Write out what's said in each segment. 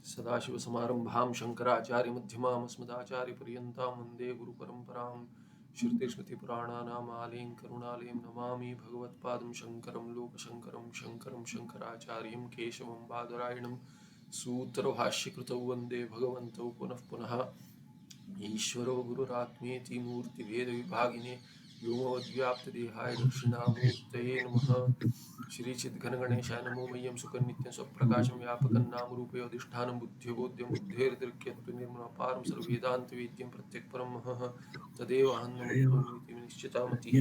सदाशिवसमारम्भां शङ्कराचार्यमध्यमाम् अस्मदाचार्यपर्यन्तां वन्दे गुरुपरम्परां श्रुतिस्मृतिपुराणानाम् आलयं करुणालयं नमामि भगवत्पादं शङ्करं लोकशङ्करं शङ्करं शङ्कराचार्यं केशवं बादरायणं सूत्रभाष्यकृतौ वन्दे भगवन्तौ पुनः पुनः ईश्वरो गुरुरात्मेति मूर्तिभेदविभागिने व्योमवद्व्याप्तदेहाय दक्षिणामूर्तये नमः। श्री चिद्घनगणेशाय नमो मह्यं सुखनित्यं स्वप्रकाशं व्यापकं नामरूपे अधिष्ठानं बुद्धिबोध्यं बुद्धेर्दृक्यत्वं निर्मलपारं सर्ववेदान्तवेद्यं प्रत्यक्परं महः तदेव अहं नमोऽस्मि निश्चिता मतिः।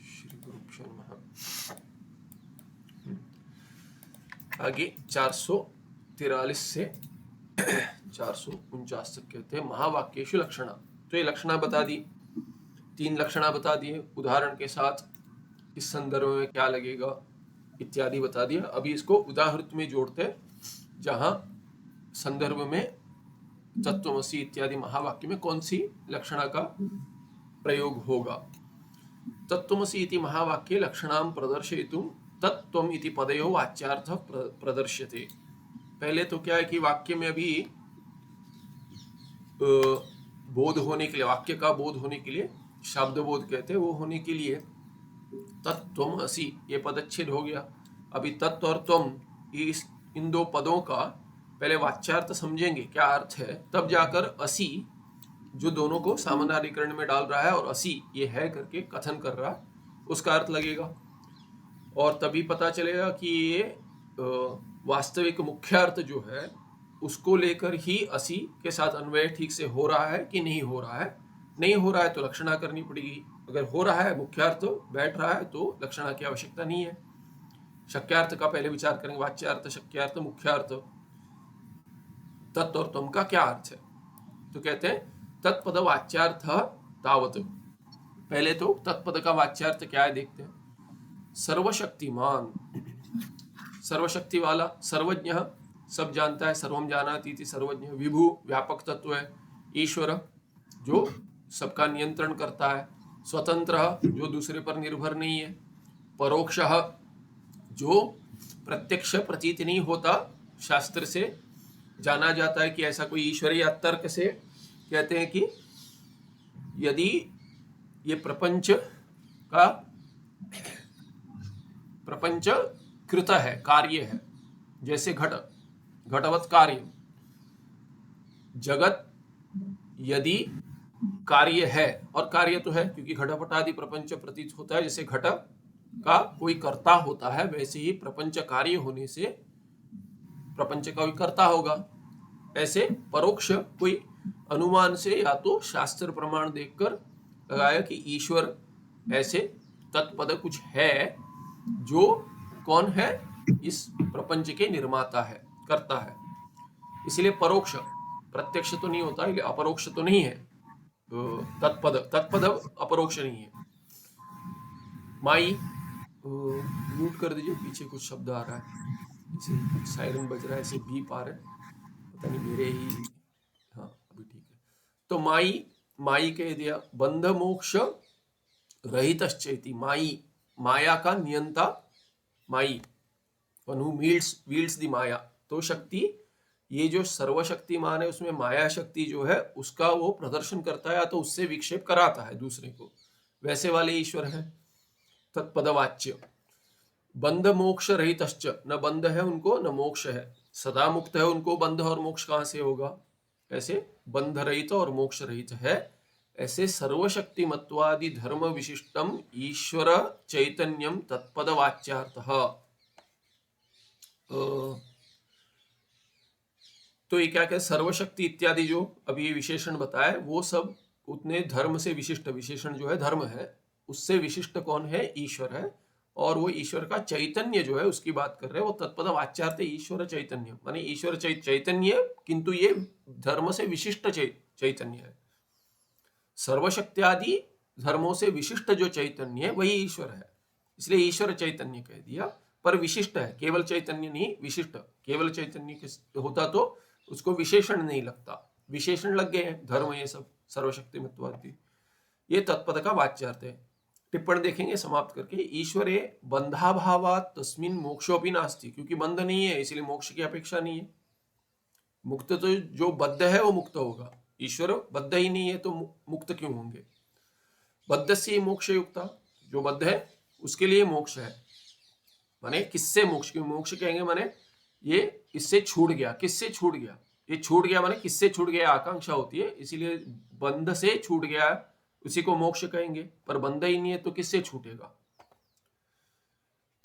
श्री गुरुभ्यो नमः। आगे 443 से 449 तक कहते हैं महावाक्येषु लक्षणा। तो ये लक्षणा बता दी, 3 लक्षणा बता दिए उदाहरण के साथ, इस संदर्भ में क्या लगेगा इत्यादि बता दिया। अभी इसको उदाहरण में जोड़ते हैं जहां संदर्भ में तत्त्वमसि इत्यादि महावाक्य में कौन सी लक्षणा का प्रयोग होगा। तत्त्वमसि इति महावाक्ये लक्षणां प्रदर्शयितुं तत्त्वम् इति पदयो वाच्यार्थ प्रदर्श्यते। पहले तो क्या है कि वाक्य में अभी बोध होने के लिए, वाक्य का बोध होने के लिए, शब्द बोध कहते हैं, वो होने के लिए तत्त्वमसि ये पदच्छेद हो गया। अभी तत्व और त्वम इन दो पदों का पहले वाच्यार्थ समझेंगे क्या अर्थ है, तब जाकर असी जो दोनों को सामानाधिकरण में डाल रहा है और असी ये है करके कथन कर रहा है उसका अर्थ लगेगा। और तभी पता चलेगा कि ये वास्तविक मुख्य अर्थ जो है उसको लेकर ही असी के साथ अन्वय ठीक से हो रहा है कि नहीं हो रहा है। नहीं हो रहा है तो लक्षणा करनी पड़ेगी, अगर हो रहा है मुख्यार्थ बैठ रहा है तो लक्षणा की आवश्यकता नहीं है। शक्यार्थ का पहले विचार करेंगे, वाच्यार्थ, शक्यार्थ, मुख्यार्थ। तत् और तुम का क्या अर्थ है, तो कहते हैं तत्पद वाच्यार्थ तावत। पहले तो तत्पद का वाच्यार्थ क्या है देखते हैं। सर्वशक्तिमान, सर्वशक्ति वाला, सर्वज्ञ सब जानता है, सर्वम जानाति इति सर्वज्ञ। विभु व्यापक तत्व है। ईश्वर जो सबका नियंत्रण करता है। स्वतंत्र जो दूसरे पर निर्भर नहीं है। परोक्ष जो प्रत्यक्ष प्रतीत नहीं होता, शास्त्र से जाना जाता है कि ऐसा कोई ईश्वर, या तर्क से कहते हैं कि यदि ये प्रपंच कृत है, कार्य है, जैसे घटवत कार्य, जगत यदि कार्य है, और कार्य तो है क्योंकि घटपटादि प्रपंच प्रतीत होता है, जैसे घट का कोई कर्ता होता है वैसे ही प्रपंच कार्य होने से प्रपंच का कोई कर्ता होगा। ऐसे परोक्ष कोई अनुमान से या तो शास्त्र प्रमाण देखकर लगाया कि ईश्वर ऐसे तत्पद कुछ है जो कौन है, इस प्रपंच के निर्माता है, करता है। इसलिए परोक्ष, प्रत्यक्ष तो नहीं होता, इसलिए अपरोक्ष तो नहीं है। तत्पद अपरोक्ष नहीं है। माई, म्यूट कर दीजिए, पीछे कुछ शब्द आ रहा है, सायरन बज रहा है, ऐसे बीप आ रहा है, पता नहीं मेरे ही। हाँ अभी ठीक है। तो माई कह दिया। बंध मोक्ष रहितश्चेति, माई माया का नियंता, माई वन हु वील्स दी माया। तो शक्ति, ये जो सर्वशक्तिमान है उसमें माया शक्ति जो है उसका वो प्रदर्शन करता है, या तो उससे विक्षेप कराता है दूसरे को, वैसे वाले ईश्वर है तत्पदवाच्य। बंध मोक्ष रहितश्च, न बंध है उनको न मोक्ष है, सदा मुक्त है उनको, बंध और मोक्ष कहां से होगा। ऐसे बंध रहित और मोक्ष रहित है, ऐसे सर्वशक्तिमत्वादि धर्म विशिष्टम ईश्वर चैतन्यम तत्पदवाच्यार्थः। तो ये क्या कहते, सर्वशक्ति इत्यादि जो अभी विशेषण बताए वो सब उतने धर्म से विशिष्ट, विशेषण जो है धर्म है, उससे विशिष्ट कौन है, ईश्वर है। और वो ईश्वर का चैतन्य जो है उसकी बात कर रहे हैं, वो तत्पद वाच्यार्थ ईश्वर चैतन्य, माने ईश्वर चैतन्य, किंतु ये धर्म से विशिष्ट चैतन्य है। सर्वशक्त्यादि धर्मों से विशिष्ट जो चैतन्य है वही ईश्वर है, इसलिए ईश्वर चैतन्य कह दिया। पर विशिष्ट है, केवल चैतन्य नहीं, विशिष्ट। केवल चैतन्य होता तो उसको विशेषण नहीं लगता, विशेषण लग गए हैं, धर्म ये सब सर्वशक्तिमत्वादि। ये तत्पद का वाच्यार्थ है। टिप्पणी देखेंगे समाप्त करके। ईश्वरे बंधाभावात् तस्मिन् मोक्षोऽपि नास्ति, क्योंकि बंध नहीं है इसलिए मोक्ष की अपेक्षा नहीं है। मुक्त तो जो बद्ध है वो मुक्त होगा, ईश्वर बद्ध ही नहीं है तो मुक्त क्यों होंगे। बद्ध से मोक्ष युक्ता, जो बद्ध है उसके लिए मोक्ष है। माने किससे मोक्ष, क्यों मोक्ष कहेंगे माने ये इससे छूट गया, किससे छूट गया, ये छूट गया माने किससे छूट गया आकांक्षा होती है, इसीलिए बंध से छूट गया उसी को मोक्ष कहेंगे। पर बंध ही नहीं है तो किससे छूटेगा।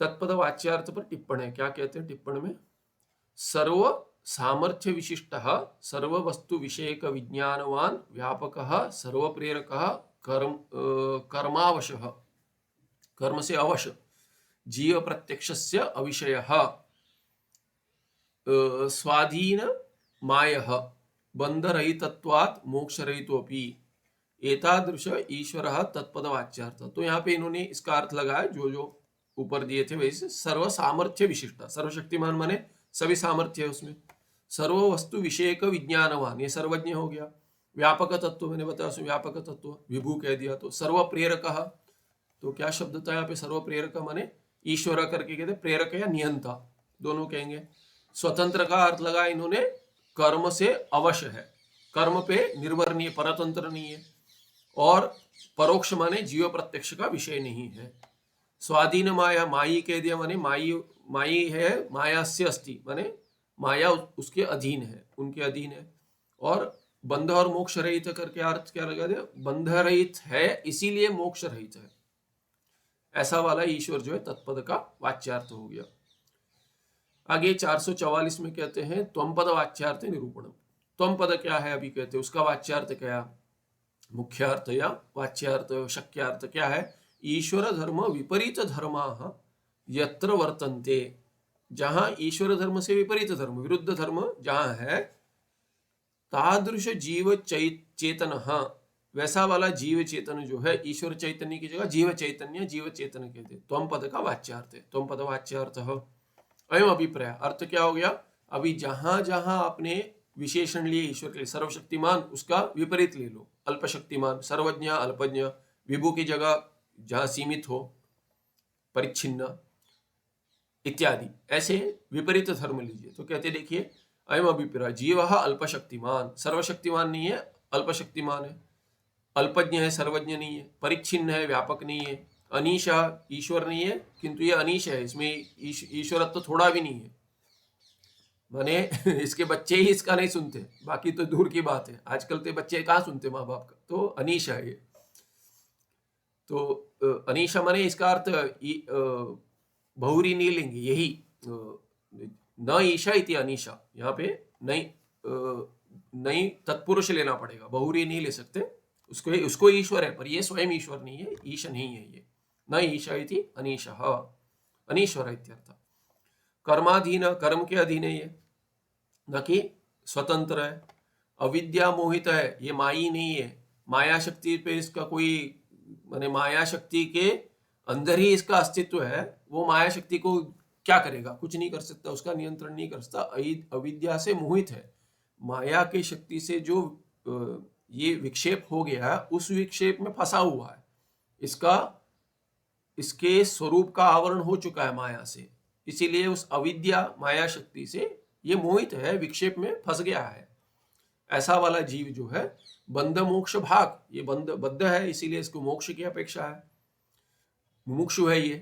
तत्पद वाच्यार्थ पर टिप्पण है, क्या कहते हैं टिप्पण में, सर्व सामर्थ्य विशिष्ट सर्व वस्तु विषयक विज्ञानवान व्यापक सर्व प्रेरक कर्मावश, कर्म से अवश, जीव प्रत्यक्षस्य अविषय स्वाधीन माय बंधरहितत्वात् मोक्षरहितोपि एतादृश ईश्वर तत्पद वाच्यार्थ। तो यहाँ पे इन्होंने इसका अर्थ लगाया जो जो ऊपर दिए थे वैसे। सर्व सामर्थ्य विशिष्ट, सर्वशक्तिमान माने सभी सामर्थ्य है उसमें। सर्व वस्तु विषयक विज्ञानवान, ये सर्वज्ञ हो गया। व्यापक तत्व मैंने बताया उसमें व्यापक तत्व, विभू कह दिया। तो सर्व प्रेरक, तो क्या शब्द था यहाँ पे, सर्व प्रेरक माने ईश्वर करके कहते, प्रेरक या नियंता दोनों कहेंगे। स्वतंत्र का अर्थ लगा इन्होंने कर्म से अवश्य है, कर्म पे निर्भर नहीं है, परतंत्र नहीं है। और परोक्ष माने जीव प्रत्यक्ष का विषय नहीं है। स्वाधीन माया, माई कह दिया माने माई है, माया से अस्ति माने माया उसके अधीन है, उनके अधीन है। और बंध और मोक्ष रहित करके अर्थ क्या लगा दिया, बंध रहित है इसीलिए मोक्ष रहित है, ऐसा वाला ईश्वर जो है तत्पद का वाच्यार्थ हो गया। आगे 444 में कहते हैं त्वम पद वाच्यार्थ निरूपण। त्वम पद क्या है अभी कहते हैं, उसका वाच्यार्थ क्या, मुख्यार्थ या वाच्यार्थ शक्यार्थ क्या है। ईश्वर धर्म विपरीत धर्मा यत्र वर्तन्ते, जहां ईश्वर धर्म से विपरीत धर्म, विरुद्ध धर्म जहां है, तादृश जीव चेतन, वैसा वाला जीव चेतन जो है, ईश्वर चैतन्य की जगह जीव चैतन्य, जीव चेतन कहते। त्वम पद का वाच्यार्थ है। त्वम पद वाच्यार्थ अयम अभिप्राय, अर्थ क्या हो गया, अभी जहां जहां आपने विशेषण लिए ईश्वर के लिए, सर्वशक्तिमान उसका विपरीत ले लो, अल्पशक्तिमान, सर्वज्ञ अल्पज्ञ, विभू की जगह जहां सीमित हो, परिच्छिन्न इत्यादि, ऐसे विपरीत धर्म लीजिए। तो कहते देखिए अयम अभिप्राय, जीव अल्पशक्तिमान, सर्वशक्तिमान नहीं है, अल्पशक्तिमान है, अल्पज्ञ है, सर्वज्ञ नहीं है, परिच्छिन्न है, व्यापक नहीं है, अनीशा ईश्वर नहीं है किंतु ये अनीश है, इसमें ईश्वरत्व थोड़ा भी नहीं है, माने इसके बच्चे ही इसका नहीं सुनते, बाकी तो दूर की बात है, आजकल तो बच्चे कहाँ सुनते माँ बाप का। तो अनीशा है ये। तो अनीशा माने इसका अर्थ बहुरी नहीं लेंगे, यही न ईशा इति अनीशा, यहाँ पे नहीं तत्पुरुष लेना पड़ेगा, बहुरी नहीं ले सकते, उसको ईश्वर है पर ये स्वयं ईश्वर नहीं है, ईश नहीं है ये, न ईशा इति अनीशः, अनीश्वर इत्यर्थ। कर्माधीन, कर्म के अधीन है ये, न कि स्वतंत्र है। अविद्या मोहित है, ये माई नहीं है, माया शक्ति पे इसका कोई माने माया शक्ति के अंदर ही इसका अस्तित्व है, वो माया शक्ति को क्या करेगा, कुछ नहीं कर सकता, उसका नियंत्रण नहीं कर सकता। अविद्या से मोहित है, माया की शक्ति से जो ये विक्षेप हो गया है उस विक्षेप में फंसा हुआ है, इसके स्वरूप का आवरण हो चुका है माया से, इसीलिए उस अविद्या माया शक्ति से ये मोहित है, विक्षेप में फंस गया है। ऐसा वाला जीव जो है बंध मोक्ष भाग, ये बद्ध है इसीलिए इसको मोक्ष की अपेक्षा है। मुमुक्षु है ये,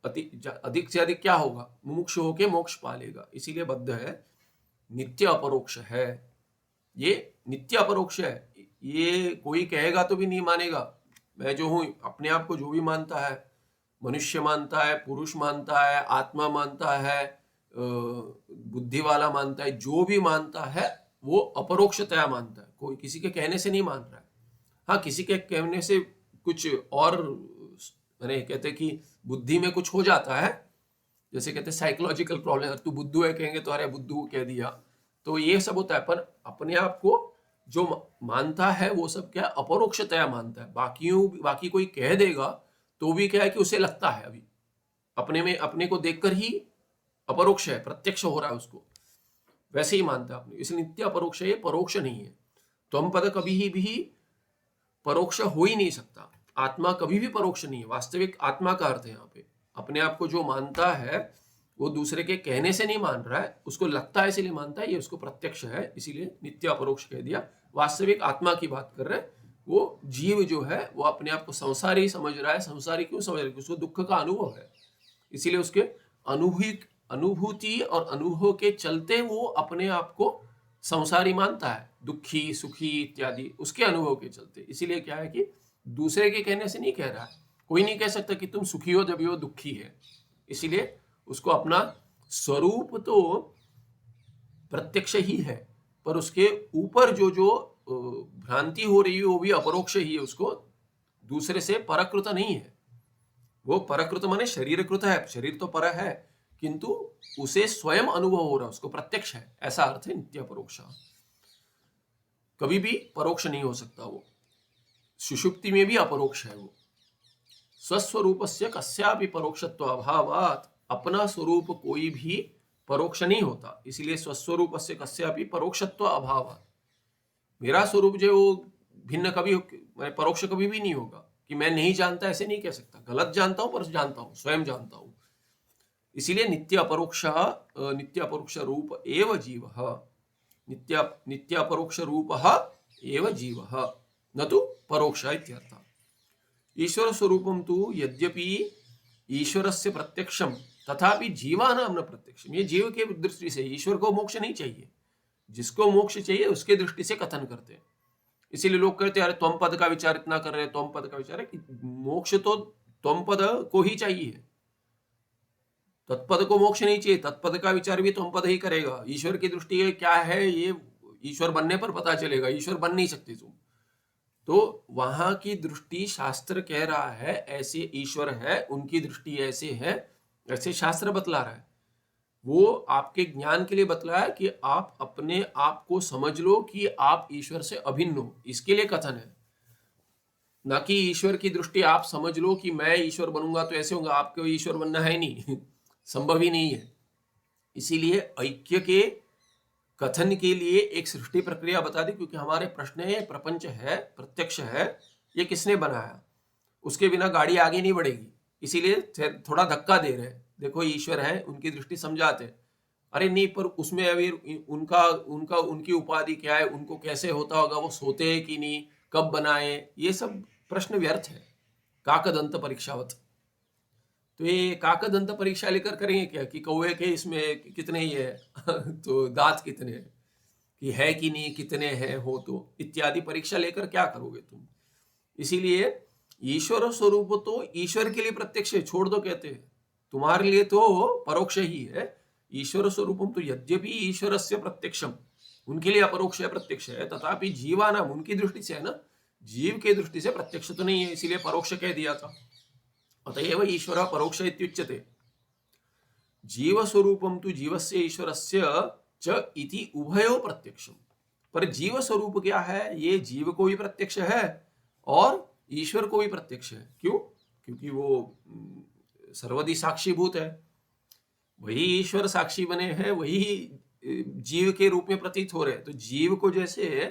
अधिक से अधिक क्या होगा, मुमुक्षु होके मोक्ष पालेगा, इसीलिए बद्ध है। नित्य अपरोक्ष है, ये नित्य अपरोक्ष है, ये कोई कहेगा तो भी नहीं मानेगा। मैं जो हूं, अपने आप को जो भी मानता है, मनुष्य मानता है, पुरुष मानता है, आत्मा मानता है, बुद्धि वाला मानता है, जो भी मानता है वो अपरोक्षतया मानता है, कोई किसी के कहने से नहीं मान रहा है। हाँ, किसी के कहने से कुछ और, मैंने कहते कि बुद्धि में कुछ हो जाता है, जैसे कहते साइकोलॉजिकल प्रॉब्लम, तू बुद्धू है कहेंगे तो अरे बुद्धू कह दिया, तो ये सब होता है। पर अपने आप को जो मानता है वो सब क्या अपरोक्षतया मानता है। बाकी कोई कह देगा तो भी क्या है कि उसे लगता है अभी अपने में, अपने को देखकर ही अपरोक्ष है, प्रत्यक्ष हो रहा है उसको, वैसे ही मानता है अपने, इसलिए नित्य अपरोक्ष है, परोक्ष नहीं है। त्वम पद कभी भी परोक्ष हो ही नहीं सकता, आत्मा कभी भी परोक्ष नहीं है। वास्तविक आत्मा का अर्थ है यहाँ पे अपने आप को जो मानता है वो दूसरे के कहने से नहीं मान रहा है, उसको लगता है इसलिए मानता है, ये उसको प्रत्यक्ष है, इसीलिए नित्य अपरोक्ष कह दिया। वास्तविक आत्मा की बात कर रहे हैं। वो जीव जो है वो अपने आप को संसारी समझ रहा है। संसारी क्यों समझ रहा है? उसको दुख का अनुभव है, इसीलिए उसके अनुभूति और अनुभव के चलते वो अपने आप को संसारी मानता है, दुखी सुखी इत्यादि उसके अनुभव के चलते। इसीलिए क्या है कि दूसरे के कहने से नहीं कह रहा है। कोई नहीं कह सकता कि तुम सुखी हो जब वो दुखी है। इसीलिए उसको अपना स्वरूप तो प्रत्यक्ष ही है, पर उसके ऊपर जो जो भ्रांति हो रही है वो भी अपरोक्ष ही है। उसको दूसरे से परकृत नहीं है। वो परकृत माने शरीरकृत है, शरीर तो पर है, किंतु उसे स्वयं अनुभव हो रहा है, उसको प्रत्यक्ष है, ऐसा अर्थ है नित्य परोक्ष। कभी भी परोक्ष नहीं हो सकता वो। सुषुप्ति में भी अपरोक्ष है वो। स्वस्वरूपस्य कस्यापि परोक्षत्व अभावात्, अपना स्वरूप कोई भी परोक्ष नहीं होता, इसलिए स्वस्वरूपस्य कस्यापि परोक्षत्व अभावात्। मेरा स्वरूप जो भिन्न कभी परोक्ष कभी भी नहीं होगा कि मैं नहीं जानता, ऐसे नहीं कह सकता। गलत जानता हूं पर जानता हूं, स्वयं जानता हूं। इसीलिए नित्य अपरोक्ष रूप एव जीव, नित्य अपरोक्ष रूप एव जीव न तो परोक्ष इत्यर्थः। ईश्वर स्वरूपम तो यद्यपि ईश्वरस्य प्रत्यक्षम तथापि जीवानां न प्रत्यक्षम। ये जीव के दृष्टि से ईश्वर को मोक्ष नहीं चाहिए, जिसको मोक्ष चाहिए उसके दृष्टि से कथन करते हैं। इसीलिए लोग कहते हैं अरे त्वम पद का विचार इतना कर रहे हैं, त्वम पद का विचार है कि मोक्ष तो त्वम पद को ही चाहिए, तत्पद को मोक्ष नहीं चाहिए। तत्पद का विचार भी त्वम पद ही करेगा। ईश्वर की दृष्टि क्या है ये ईश्वर बनने पर पता चलेगा, ईश्वर बन नहीं सकते तुम। तो वहां की दृष्टि शास्त्र कह रहा है ऐसे ईश्वर है, उनकी दृष्टि ऐसे है, ऐसे शास्त्र बतला रहा है। वो आपके ज्ञान के लिए बतलाया है कि आप अपने आप को समझ लो कि आप ईश्वर से अभिन्न हो, इसके लिए कथन है। ना कि ईश्वर की दृष्टि आप समझ लो कि मैं ईश्वर बनूंगा तो ऐसे होगा। आपको ईश्वर बनना है नहीं, संभव ही नहीं है। इसीलिए ऐक्य के कथन के लिए एक सृष्टि प्रक्रिया बता दी, क्योंकि हमारे प्रश्न है प्रपंच है, प्रत्यक्ष है, ये किसने बनाया, उसके बिना गाड़ी आगे नहीं बढ़ेगी। इसीलिए थोड़ा धक्का दे रहे हैं। देखो ईश्वर है, उनकी दृष्टि समझाते। अरे नहीं, पर उसमें अभी उनकी उपाधि क्या है, उनको कैसे होता होगा, वो सोते हैं कि नहीं, कब बनाए, ये सब प्रश्न व्यर्थ है। काकदंत परीक्षावत। तो ये काकदंत परीक्षा लेकर करेंगे क्या कि कौवे के इसमें कितने ही है तो दांत कितने हैं, कि है कि नहीं, कितने हैं हो तो, इत्यादि परीक्षा लेकर क्या करोगे तुम। इसीलिए ईश्वर स्वरूप तो ईश्वर के लिए प्रत्यक्ष है, छोड़ दो कहते हैं, तुम्हारे लिए तो परोक्ष ही है। ईश्वर स्वरूपम तो यद्यपि ईश्वरस्य प्रत्यक्षम, उनके लिए अपरोक्ष है, प्रत्यक्ष है, तथापि जीवानाम, उनकी दृष्टि से है ना, जीव के दृष्टि से प्रत्यक्ष तो नहीं है, इसीलिए परोक्ष कह दिया था। अतएव ईश्वर परोक्ष इत्युच्यते। जीव स्वरूपम तो जीवस्य ईश्वरस्य च इति उभयो प्रत्यक्षम। पर जीव स्वरूप क्या है, ये जीव को भी प्रत्यक्ष है और ईश्वर को भी प्रत्यक्ष है। क्यों? क्योंकि वो सर्वदि साक्षीभूत है। वही ईश्वर साक्षी बने हैं, वही जीव के रूप में प्रतीत हो रहे हैं। तो जीव को जैसे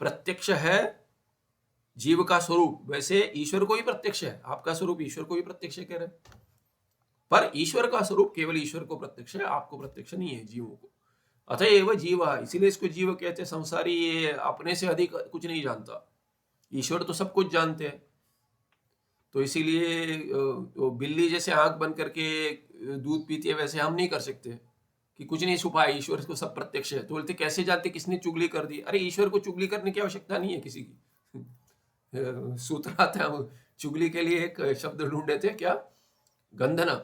प्रत्यक्ष है जीव का स्वरूप, वैसे ईश्वर को भी प्रत्यक्ष है। आपका स्वरूप ईश्वर को भी प्रत्यक्ष कह रहे हैं, पर ईश्वर का स्वरूप केवल ईश्वर को प्रत्यक्ष है, आपको प्रत्यक्ष नहीं है, जीवों को। अतएव जीवा, इसीलिए इसको जीव कहते हैं। संसारी ये अपने से अधिक कुछ नहीं जानता, ईश्वर तो सब कुछ जानते हैं। तो इसीलिए तो बिल्ली जैसे आंख बंद करके दूध पीती है, वैसे हम नहीं कर सकते कि कुछ नहीं छुपा है, ईश्वर को सब प्रत्यक्ष है। तो बोलते कैसे जानते किसने चुगली कर दी? अरे ईश्वर को चुगली करने की आवश्यकता नहीं है किसी की। सूत्र आता है, चुगली के लिए एक शब्द ढूंढे थे, क्या? गंधना।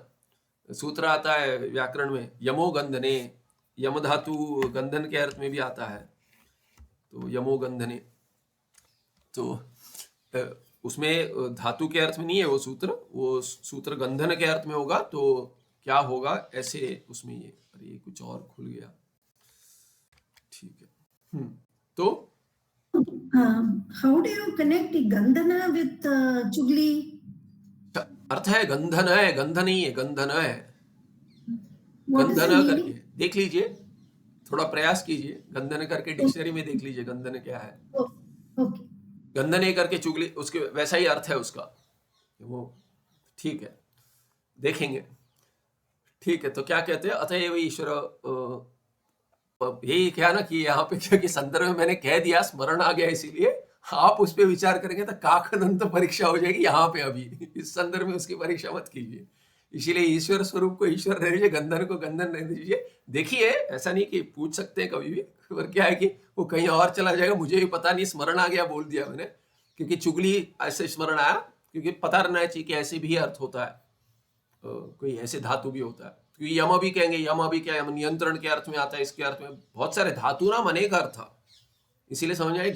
सूत्र आता है व्याकरण में, यमो गंधने, यम धातु गंधन के अर्थ में भी आता है, तो यमो गंधने। तो उसमें धातु के अर्थ में नहीं है वो सूत्र गंधन के अर्थ में होगा। तो क्या होगा ऐसे उसमें ये, अरे ये कुछ और खुल गया, ठीक है। तो how do you connect गंधना with चुगली? अर्थ है गंधन है, गंधन नहीं है, गंधन है। गंधन करके देख लीजिए, थोड़ा प्रयास कीजिए, गंधन करके डिक्शनरी में देख लीजिए गंधन क्या है। ओके। गंधने करके चुगली, उसके वैसा ही अर्थ है उसका वो। ठीक है, देखेंगे। ठीक है, तो क्या कहते हैं, अतएव ईश्वर, यही क्या ना कि यहाँ पे क्योंकि संदर्भ में मैंने कह दिया, स्मरण आ गया, इसीलिए आप उस पर विचार करेंगे तो काकदंत परीक्षा हो जाएगी यहाँ पे। अभी इस संदर्भ में उसकी परीक्षा मत कीजिए। इसीलिए ईश्वर स्वरूप को ईश्वर रहने दीजिए, गंधन को गंधन रहने दीजिए। देखिए, ऐसा नहीं कि पूछ सकते हैं कभी भी, पर क्या है कि वो कहीं और चला जाएगा, मुझे भी पता नहीं, स्मरण आ गया, बोल दिया मैंने। क्योंकि चुगली ऐसे स्मरण आया, क्योंकि पता रहना चाहिए कि ऐसे भी अर्थ होता है, कोई ऐसे धातु भी होता है। क्योंकि यम भी कहेंगे, यम भी क्या है, नियंत्रण के अर्थ में आता है, इसके अर्थ में बहुत सारे धातु नाम अनेक अर्थ था। इसीलिए समझ आए।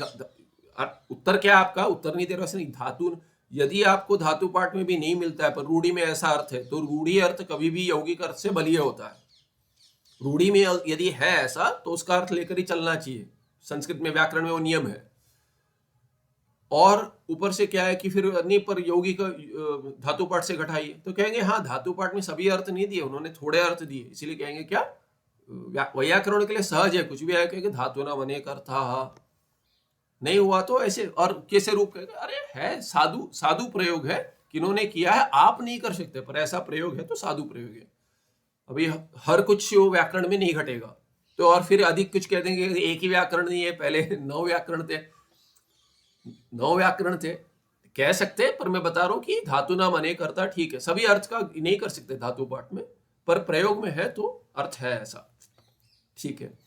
उत्तर क्या है आपका, उत्तर नहीं दे रहा नहीं, धातु। यदि आपको धातु पाठ में भी नहीं मिलता है, पर रूढ़ी में ऐसा अर्थ है, तो रूढ़ी अर्थ कभी भी यौगिक अर्थ से बलीय होता है। रूढ़ी में यदि है ऐसा, तो उसका अर्थ लेकर ही चलना चाहिए। संस्कृत में, व्याकरण में वो नियम है। और ऊपर से क्या है कि फिर नहीं, पर यौगिक धातु पाठ से घटाइए, तो कहेंगे हाँ, धातु पाठ में सभी अर्थ नहीं दिए उन्होंने, थोड़े अर्थ दिए। इसीलिए कहेंगे क्या, वैयाकरण के लिए सहज है, कुछ भी आया कहेंगे धातु नाम अनेक अर्थ। नहीं हुआ तो ऐसे और कैसे रूप कहेंगे, अरे है साधु, साधु प्रयोग है, किन्होंने किया है, आप नहीं कर सकते, पर ऐसा प्रयोग है तो साधु प्रयोग है। अभी हर कुछ व्याकरण में नहीं घटेगा, तो और फिर अधिक कुछ कह देंगे एक ही व्याकरण नहीं है, पहले 9 व्याकरण थे, 9 व्याकरण थे, कह सकते। पर मैं बता रहा हूं कि धातु नाम अनेक अर्थ, ठीक है, सभी अर्थ का नहीं कर सकते धातु पाठ में, पर प्रयोग में है तो अर्थ है ऐसा। ठीक है,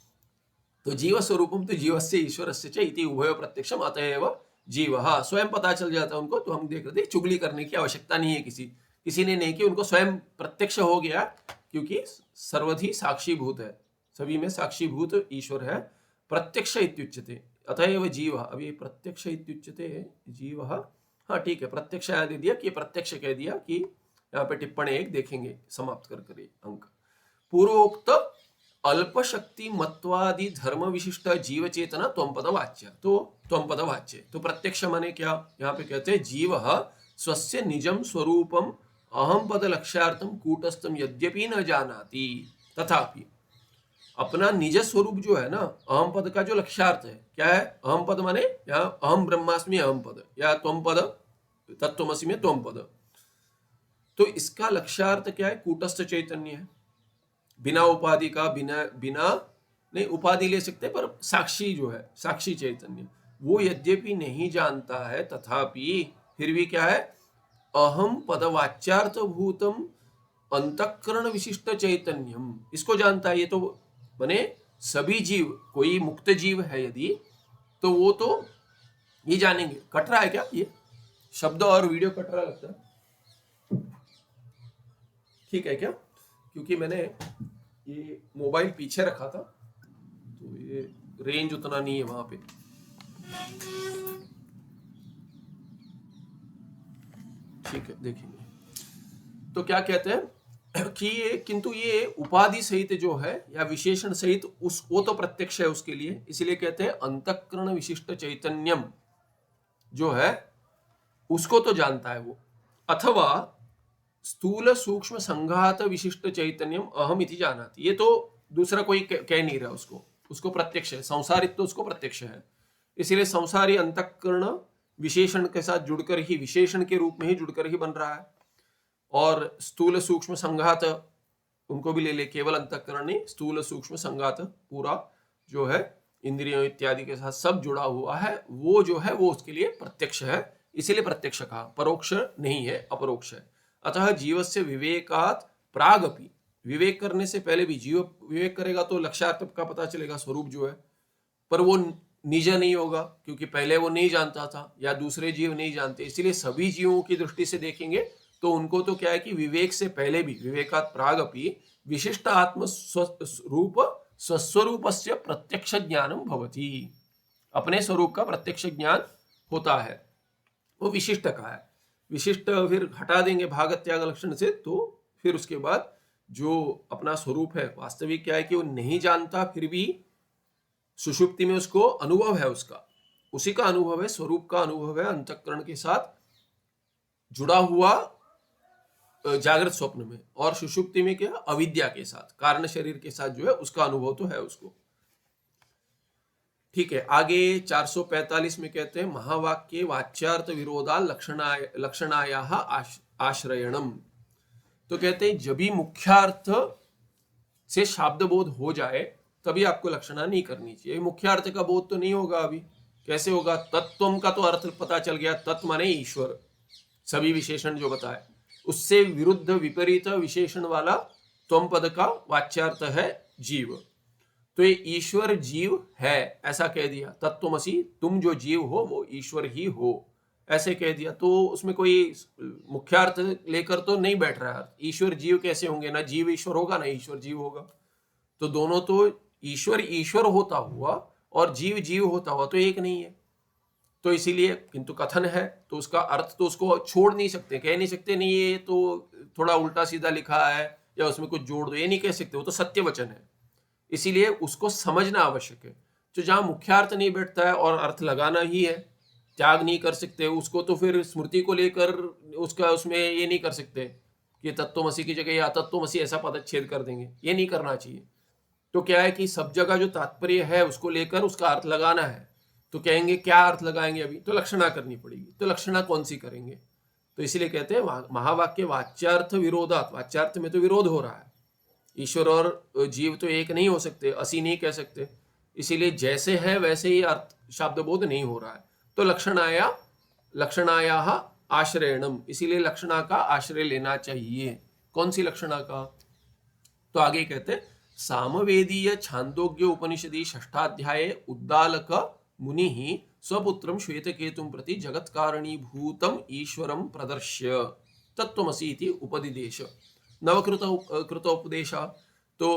तो जीव स्वरूपम तो जीवस्य ईश्वरस्य च इति उभयो प्रत्यक्षम अतएव जीव, स्वयं पता चल जाता है उनको। तो हम देख रहे थे, चुगली करने की आवश्यकता नहीं है, किसी ने नहीं की, उनको स्वयं प्रत्यक्ष हो गया, क्योंकि सर्वधि साक्षीभूत है, सभी में साक्षीभूत ईश्वर है। प्रत्यक्ष इत्युच्यते अतएव जीव, अभी प्रत्यक्ष इत्युच्यते जीव, हाँ ठीक है, प्रत्यक्ष दे दिया कि प्रत्यक्ष कह दिया, कि यहाँ पे टिप्पणी 1 देखेंगे समाप्त कर अंक। पूर्वोक्त अल्प शक्ति मत्वादि धर्म विशिष्ट जीव चेतना त्वंपद वाच्य, तो त्वंपद वाच्य, तो प्रत्यक्ष माने क्या, यहाँ पे कहते हैं जीव स्वस्य निजम स्वरूपम अहम पद लक्ष्यार्थम कूटस्थम यद्यपि न जानाति, तथापि अपना निज स्वरूप जो है ना, अहम पद का जो लक्ष्यार्थ है क्या है, अहम पद माने यहाँ अहम ब्रह्मास्मि अहम पद, या त्वम पद तत्त्वमसि में त्वम पद, तो इसका लक्ष्यार्थ क्या है, कूटस्थ चैतन्य है, बिना उपाधि का, बिना नहीं, उपाधि ले सकते, पर साक्षी जो है, साक्षी चैतन्य, वो यद्यपि नहीं जानता है, तथापि फिर भी क्या है, अहम पदवाच्यार्थ भूतम अंतःकरण विशिष्ट चैतन्यम, इसको जानता है। ये तो बने सभी जीव, कोई मुक्त जीव है यदि, तो वो तो ये जानेंगे। कट रहा है क्या ये शब्द और वीडियो कट रहा लगता है, ठीक है क्या, क्योंकि मैंने ये मोबाइल पीछे रखा था, तो ये रेंज उतना नहीं है वहां पे। ठीक है, देखेंगे। तो क्या कहते हैं कि ये, किंतु ये उपाधि सहित जो है, या विशेषण सहित, उस वो तो प्रत्यक्ष है उसके लिए, इसलिए कहते हैं अंतःकरण विशिष्ट चैतन्यम जो है उसको तो जानता है वो, अथवा स्थूल सूक्ष्म संघात विशिष्ट चैतन्यम अहम इति जानाति, ये तो दूसरा कोई कह नहीं रहा उसको प्रत्यक्ष है, संसारित तो उसको प्रत्यक्ष है। इसलिए संसारी अंतःकरण विशेषण के साथ जुड़कर ही, विशेषण के रूप में ही जुड़कर ही बन रहा है। और स्थूल सूक्ष्म संघात उनको भी ले ले, केवल अंतःकरण नहीं, स्थूल सूक्ष्म संघात पूरा जो है इंद्रियों इत्यादि के साथ सब जुड़ा हुआ है, वो जो है वो उसके लिए प्रत्यक्ष है। इसीलिए प्रत्यक्ष कहा, परोक्ष नहीं है, अपरोक्ष है। अतः जीवस्य विवेकात् प्रागपि, विवेक करने से पहले भी, जीव विवेक करेगा तो लक्ष्यार्थ का पता चलेगा, स्वरूप जो है, पर वो निज नहीं होगा, क्योंकि पहले वो नहीं जानता था, या दूसरे जीव नहीं जानते। इसलिए सभी जीवों की दृष्टि से देखेंगे तो उनको तो क्या है कि विवेक से पहले भी, विवेकात् प्रागपि विशिष्ट आत्म स्वरूप स्वस्वरूपस्य प्रत्यक्ष ज्ञानम भवति, अपने स्वरूप का प्रत्यक्ष ज्ञान होता है, वो विशिष्ट का है। विशिष्ट फिर हटा देंगे भाग त्याग लक्षण से, तो फिर उसके बाद जो अपना स्वरूप है वास्तविक क्या है कि वो नहीं जानता, फिर भी सुषुप्ति में उसको अनुभव है, उसका उसी का अनुभव है, स्वरूप का अनुभव है, अंतःकरण के साथ जुड़ा हुआ जागृत स्वप्न में, और सुषुप्ति में क्या, अविद्या के साथ, कारण शरीर के साथ जो है उसका अनुभव तो है उसको। ठीक है, आगे 445 में कहते हैं महावाक्य वाच्यार्थ विरोधा लक्षणाया आश्रयणम। तो कहते हैं जब भी मुख्यार्थ से शाब्द बोध हो जाए तभी आपको लक्षणा नहीं करनी चाहिए। मुख्यार्थ का बोध तो नहीं होगा अभी, कैसे होगा? तत्वम का तो अर्थ पता चल गया, तत्व माने ईश्वर, सभी विशेषण जो बताए उससे विरुद्ध विपरीत विशेषण वाला त्वम पद का वाच्यार्थ है जीव। तो ये ईश्वर जीव है ऐसा कह दिया, तत्वमसि, तुम जो जीव हो वो ईश्वर ही हो ऐसे कह दिया। तो उसमें कोई मुख्यार्थ लेकर तो नहीं बैठ रहा है। ईश्वर जीव कैसे होंगे? ना जीव ईश्वर होगा ना ईश्वर जीव होगा। तो दोनों तो ईश्वर ईश्वर होता हुआ और जीव जीव होता हुआ तो एक नहीं है। तो इसीलिए किंतु कथन है तो उसका अर्थ तो उसको छोड़ नहीं सकते, कह नहीं सकते नहीं ये तो थोड़ा उल्टा सीधा लिखा है या उसमें कुछ जोड़ दो, ये नहीं कह सकते, वो तो सत्य वचन है। इसीलिए उसको समझना आवश्यक है। तो जहां मुख्यार्थ नहीं बैठता है और अर्थ लगाना ही है, त्याग नहीं कर सकते उसको, तो फिर स्मृति को लेकर उसका उसमें ये नहीं कर सकते कि तत्वमसी की जगह या तत्वमसी ऐसा पदच्छेद कर देंगे, ये नहीं करना चाहिए। तो क्या है कि सब जगह जो तात्पर्य है उसको लेकर उसका अर्थ लगाना है। तो कहेंगे क्या अर्थ लगाएंगे? अभी तो लक्षणा करनी पड़ेगी। तो लक्षणा कौन सी करेंगे? तो इसीलिए कहते हैं महावाक्य वाच्यार्थ विरोधात, वाच्यार्थ में तो विरोध हो रहा है, ईश्वर और जीव तो एक नहीं हो सकते, असी नहीं कह सकते, इसीलिए जैसे है वैसे ही अर्थ शब्द बोध नहीं हो रहा है। तो लक्षणाया आश्रयणम, इसीलिए लक्षणा का आश्रय लेना चाहिए। कौन सी लक्षणा का? तो आगे कहते सामवेदीय छांदोग्य उपनिषदि षष्ठाध्याये उद्दालक मुनि स्वपुत्रम श्वेतकेतुं प्रति जगत्कारणीभूतम ईश्वरम प्रदर्श्य तत्वमसि इति उपदिदेश। नवकृत उपदेश। तो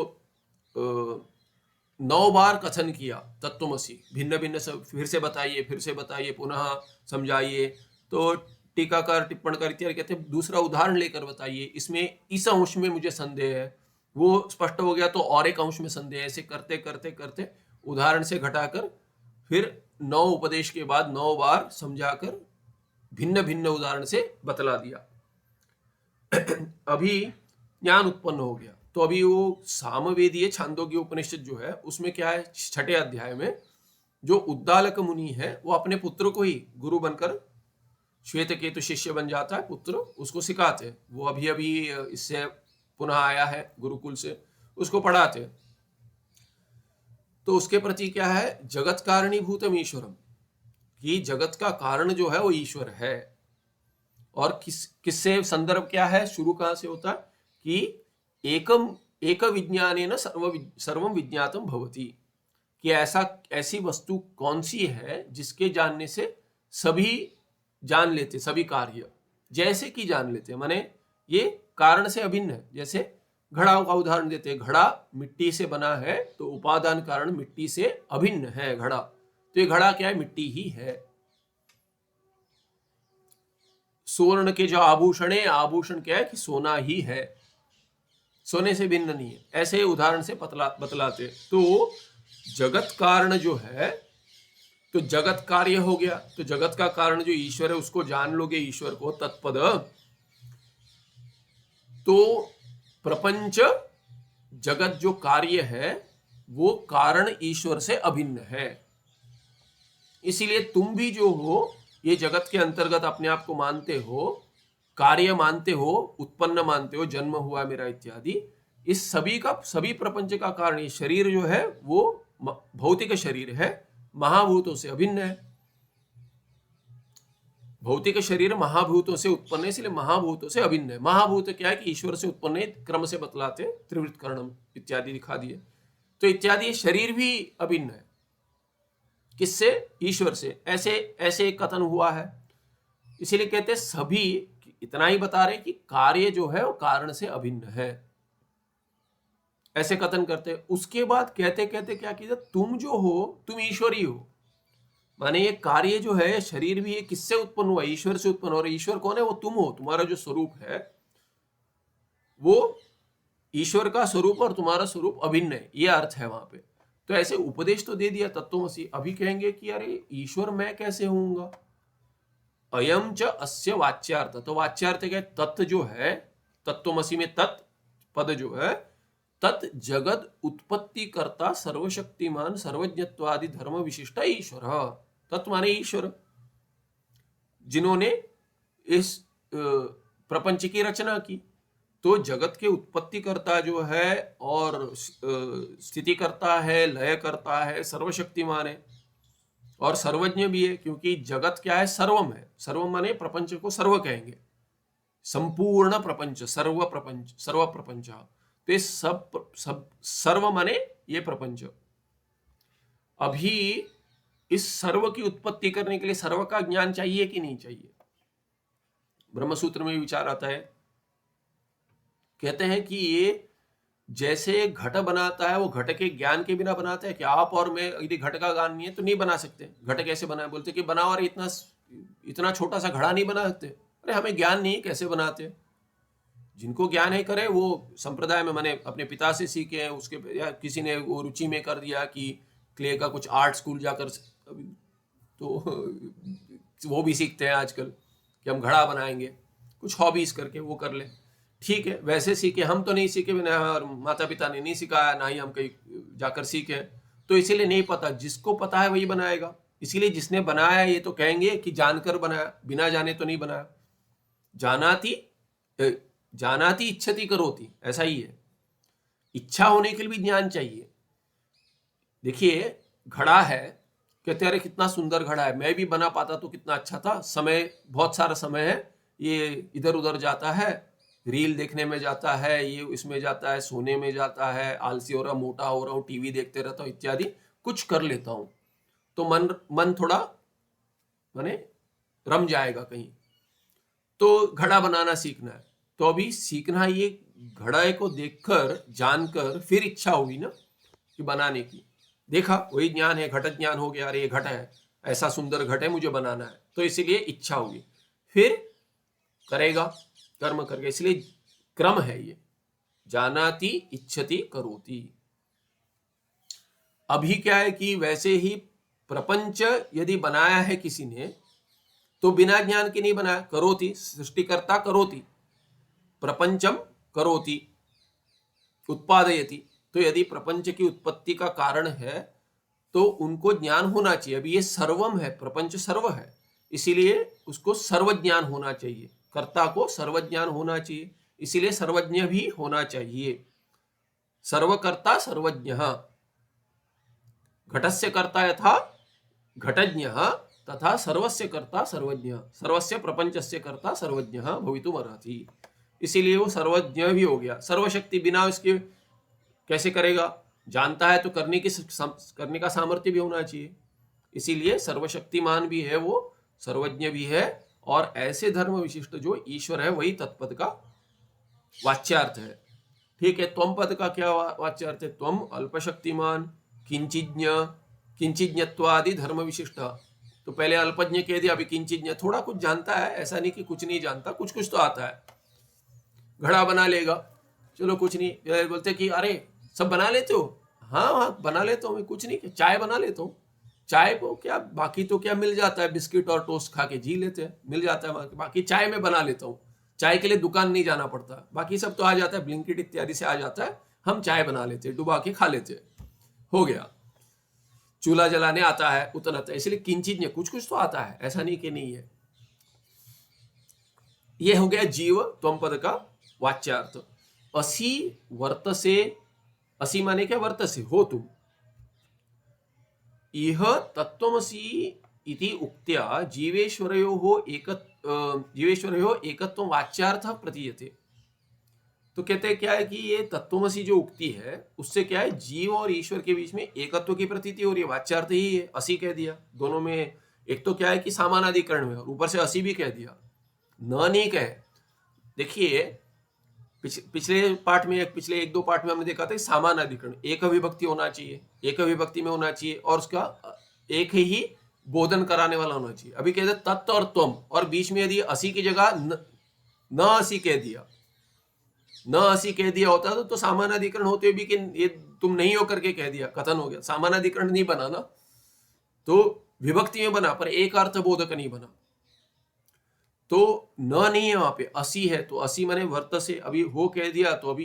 9 बार कथन किया तत्वमसि, भिन्न भिन्न सब फिर से बताइए पुनः समझाइए। तो टीकाकार टिप्पणकार इत्यादि कहते हैं दूसरा उदाहरण लेकर बताइए, इसमें इस अंश में मुझे संदेह है, वो स्पष्ट हो गया तो और एक अंश में संदेह है। ऐसे करते करते करते उदाहरण से घटाकर फिर 9 उपदेश के बाद 9 बार समझाकर भिन्न भिन्न उदाहरण से बतला दिया। अभी ज्ञान उत्पन्न हो गया। तो अभी वो सामवेदीय छांदोग्य उपनिषद जो है उसमें क्या है, 6ठे अध्याय में जो उद्दालक मुनि है वो अपने पुत्र को ही गुरु बनकर श्वेतकेतु शिष्य बन जाता है, पुत्र उसको सिखाते। वो अभी अभी इससे पुनः आया है गुरुकुल से, उसको पढ़ाते। तो उसके प्रति क्या है, जगत कारणीभूतम ईश्वरम, कि जगत का कारण जो है वो ईश्वर है। और किससे संदर्भ क्या है, शुरू कहां से होता है कि एक विज्ञानेन सर्वम विज्ञातम भवति, कि ऐसी वस्तु कौन सी है जिसके जानने से सभी जान लेते, सभी कार्य जैसे कि जान लेते, माने ये कारण से अभिन्न है। जैसे घड़ा का उदाहरण देते हैं, घड़ा मिट्टी से बना है तो उपादान कारण मिट्टी से अभिन्न है घड़ा। तो ये घड़ा क्या है, मिट्टी ही है। स्वर्ण के जो आभूषण है, आभूषण क्या है कि सोना ही है, सोने से भिन्न नहीं है। ऐसे उदाहरण से बतलाते। तो जगत कारण जो है, तो जगत कार्य हो गया, तो जगत का कारण जो ईश्वर है उसको जान लोगे, ईश्वर को तत्पद। तो प्रपंच जगत जो कार्य है वो कारण ईश्वर से अभिन्न है। इसीलिए तुम भी जो हो ये जगत के अंतर्गत अपने आप को मानते हो, कार्य मानते हो, उत्पन्न मानते हो, जन्म हुआ मेरा इत्यादि, इस सभी प्रपंच का कारण ये शरीर जो है वो भौतिक शरीर है, महाभूतों से अभिन्न है। भौतिक शरीर महाभूतों से उत्पन्न है, इसलिए महाभूतों से अभिन्न है। महाभूत क्या है कि ईश्वर से उत्पन्न है, क्रम से बतलाते, त्रिवृत कर्णम इत्यादि दिखा दिए। तो इत्यादि शरीर भी अभिन्न है, किससे? ईश्वर से। ऐसे कथन हुआ है। इसीलिए कहते हैं सभी, इतना ही बता रहे कि कार्य जो है वो कारण से अभिन्न है, ऐसे कथन करते। उसके बाद कहते कहते क्या कीजिए, तुम जो हो तुम ईश्वरी हो। माने ये कार्य जो है, शरीर भी ये किससे उत्पन्न हुआ, ईश्वर से उत्पन्न हो रहा है। ईश्वर कौन है? वो तुम हो, तुम्हारा जो स्वरूप है वो ईश्वर का स्वरूप और तुम्हारा स्वरूप अभिन्न है, ये अर्थ है वहां पे। तो ऐसे उपदेश तो दे दिया तत्वमसि। अभी कहेंगे कि अरे ईश्वर मैं कैसे होऊंगा, अयम च अस्य वाच्यार्थ। तो वाच्यार्थ क्या? तत्व जो है, तत्वमसि में तत् पद जो है तत् जगत उत्पत्ति करता सर्वशक्तिमान सर्वज्ञत्वादि धर्म विशिष्ट ईश्वर। तत् माने ईश्वर, जिन्होंने इस प्रपंच की रचना की। तो जगत के उत्पत्ति करता जो है और स्थिति करता है, लय करता है, सर्वशक्तिमान है और सर्वज्ञ भी है, क्योंकि जगत क्या है, सर्वम है। सर्वम माने प्रपंच को सर्व कहेंगे, संपूर्ण प्रपंच, सर्व प्रपंच, सर्व प्रपंच। तो ये सब सर्व माने ये प्रपंच। अभी इस सर्व की उत्पत्ति करने के लिए सर्व का ज्ञान चाहिए कि नहीं चाहिए? ब्रह्मसूत्र में विचार आता है, कहते हैं कि ये जैसे घट बनाता है, वो घट के ज्ञान के बिना बनाता है कि आप और मैं यदि घट का ज्ञान नहीं है तो नहीं बना सकते। घट कैसे बनाए? बोलते कि बनाओ, और इतना छोटा सा घड़ा नहीं बना सकते। अरे हमें ज्ञान नहीं, कैसे बनाते? जिनको ज्ञान है करे, वो संप्रदाय में मैंने अपने पिता से सीखे, उसके या किसी ने वो रुचि में कर दिया कि क्ले का कुछ आर्ट स्कूल जाकर, तो वो भी सीखते हैं आजकल कि हम घड़ा बनाएंगे, कुछ हॉबीज करके वो कर ले। ठीक है, वैसे सीखे, हम तो नहीं सीखे, और माता पिता ने नहीं सिखाया, ना ही हम कहीं जाकर सीखे, तो इसीलिए नहीं पता। जिसको पता है वही बनाएगा। इसीलिए जिसने बनाया ये तो कहेंगे कि जानकर बनाया, बिना जाने तो नहीं बनाया। जानाति इच्छति करोति, ऐसा ही है। इच्छा होने के लिए भी ज्ञान चाहिए। देखिए, घड़ा है, कहते अरे कितना सुंदर घड़ा है, मैं भी बना पाता तो कितना अच्छा था। समय, बहुत सारा समय है, ये इधर उधर जाता है, रील देखने में जाता है, ये इसमें जाता है, सोने में जाता है, आलसी हो रहा, मोटा हो रहा हूँ, टीवी देखते रहता हूँ, इत्यादि कुछ कर लेता हूँ, तो मन थोड़ा माने रम जाएगा कहीं। तो घड़ा बनाना सीखना है, तो अभी सीखना है, ये घड़ा को देखकर जानकर फिर इच्छा होगी ना कि बनाने की। देखा, वही ज्ञान है, घट ज्ञान हो गया, अरे ये घट है, ऐसा सुंदर घट है, मुझे बनाना है, तो इसीलिए इच्छा होगी, फिर करेगा, कर्म करके। इसलिए क्रम है ये, जानाति इच्छति करोति। अभी क्या है कि वैसे ही प्रपंच यदि बनाया है किसी ने, तो बिना ज्ञान के नहीं बनाया। करोति, सृष्टिकर्ता करोति, प्रपंचम करोति, उत्पादयति। तो यदि प्रपंच की उत्पत्ति का कारण है तो उनको ज्ञान होना चाहिए। अभी ये सर्वम है, प्रपंच सर्व है, इसीलिए उसको सर्वज्ञान होना चाहिए, कर्ता को सर्वज्ञान होना चाहिए, इसीलिए सर्वज्ञ भी होना चाहिए। सर्वकर्ता सर्वज्ञ, घटस्य कर्ता यथा घटज्ञ तथा सर्वस्य कर्ता सर्वज्ञ, सर्वस्य प्रपंचस्य कर्ता सर्वज्ञ भवितुमर्हति। इसीलिए वो सर्वज्ञ भी हो गया। सर्वशक्ति बिना उसके कैसे करेगा? जानता है तो करने का सामर्थ्य भी होना चाहिए। इसीलिए सर्वशक्तिमान भी है, वो सर्वज्ञ भी है, और ऐसे धर्म विशिष्ट जो ईश्वर है वही तत्पद का वाच्यार्थ है। ठीक है, त्वम पद का क्या वाच्यार्थ है? त्वम अल्पशक्तिमान किंचिज्ञ, किंचिज्ञत्वादि धर्म विशिष्ट। तो पहले अल्पज्ञ कह दिया, अभी किंचिज्ञ, थोड़ा कुछ जानता है, ऐसा नहीं कि कुछ नहीं जानता, कुछ कुछ तो आता है। घड़ा बना लेगा, चलो कुछ नहीं, बोलते कि अरे सब बना लेते हो? हाँ हाँ बना लेता हूँ मैं, कुछ नहीं। चाय बना लेता हूँ, चाय को क्या, बाकी तो क्या मिल जाता है, बिस्किट और टोस्ट खा के जी लेते हैं, मिल जाता है। बाकी चाय में बना लेता हूँ, चाय के लिए दुकान नहीं जाना पड़ता, बाकी सब तो आ जाता है, ब्लिंकिट इत्यादि से आ जाता है, हम चाय बना लेते हैं, डुबा के खा लेते हैं, हो गया। चूल्हा जलाने आता है, उतना आता है, इसलिए किंचित कुछ कुछ तो आता है, ऐसा नहीं कि नहीं है। ये हो गया जीव त्वम पद का वाच्यार्थ। असी वर्तसे, असी माने क्या? वर्तसे, हो तुम। इह तत्त्वमसि इति उक्त्या जीवेश्वरयोः एकत्वं वाच्यार्थः प्रतीयते। तो कहते हैं क्या है कि ये तत्त्वमसि जो उक्ति है उससे क्या है, जीव और ईश्वर के बीच में एकत्व की प्रतीति हो रही है। वाच्यार्थ ही है, असी कह दिया। दोनों में एक तो क्या है कि सामानाधिकरण में, और ऊपर से असी भी कह दिया, न नहीं कहे। देखिए पिछले पाठ में, पिछले एक दो पाठ में हमने देखा था सामानाधिकरण एक विभक्ति होना चाहिए, एक विभक्ति में होना चाहिए, और उसका एक ही बोधन कराने वाला होना चाहिए। अभी कहते तत्व और त्वम, और बीच में यदि असी की जगह न असी कह दिया, न असी कह दिया होता तो सामानाधिकरण होते भी कि ये तुम नहीं हो करके कह दिया, कथन हो गया। सामानाधिकरण नहीं बना ना, तो विभक्ति में बना पर एक अर्थ बोधक नहीं बना। तो न नहीं है वहां पे, असी है, तो असी माने वर्त से, अभी हो कह दिया तो अभी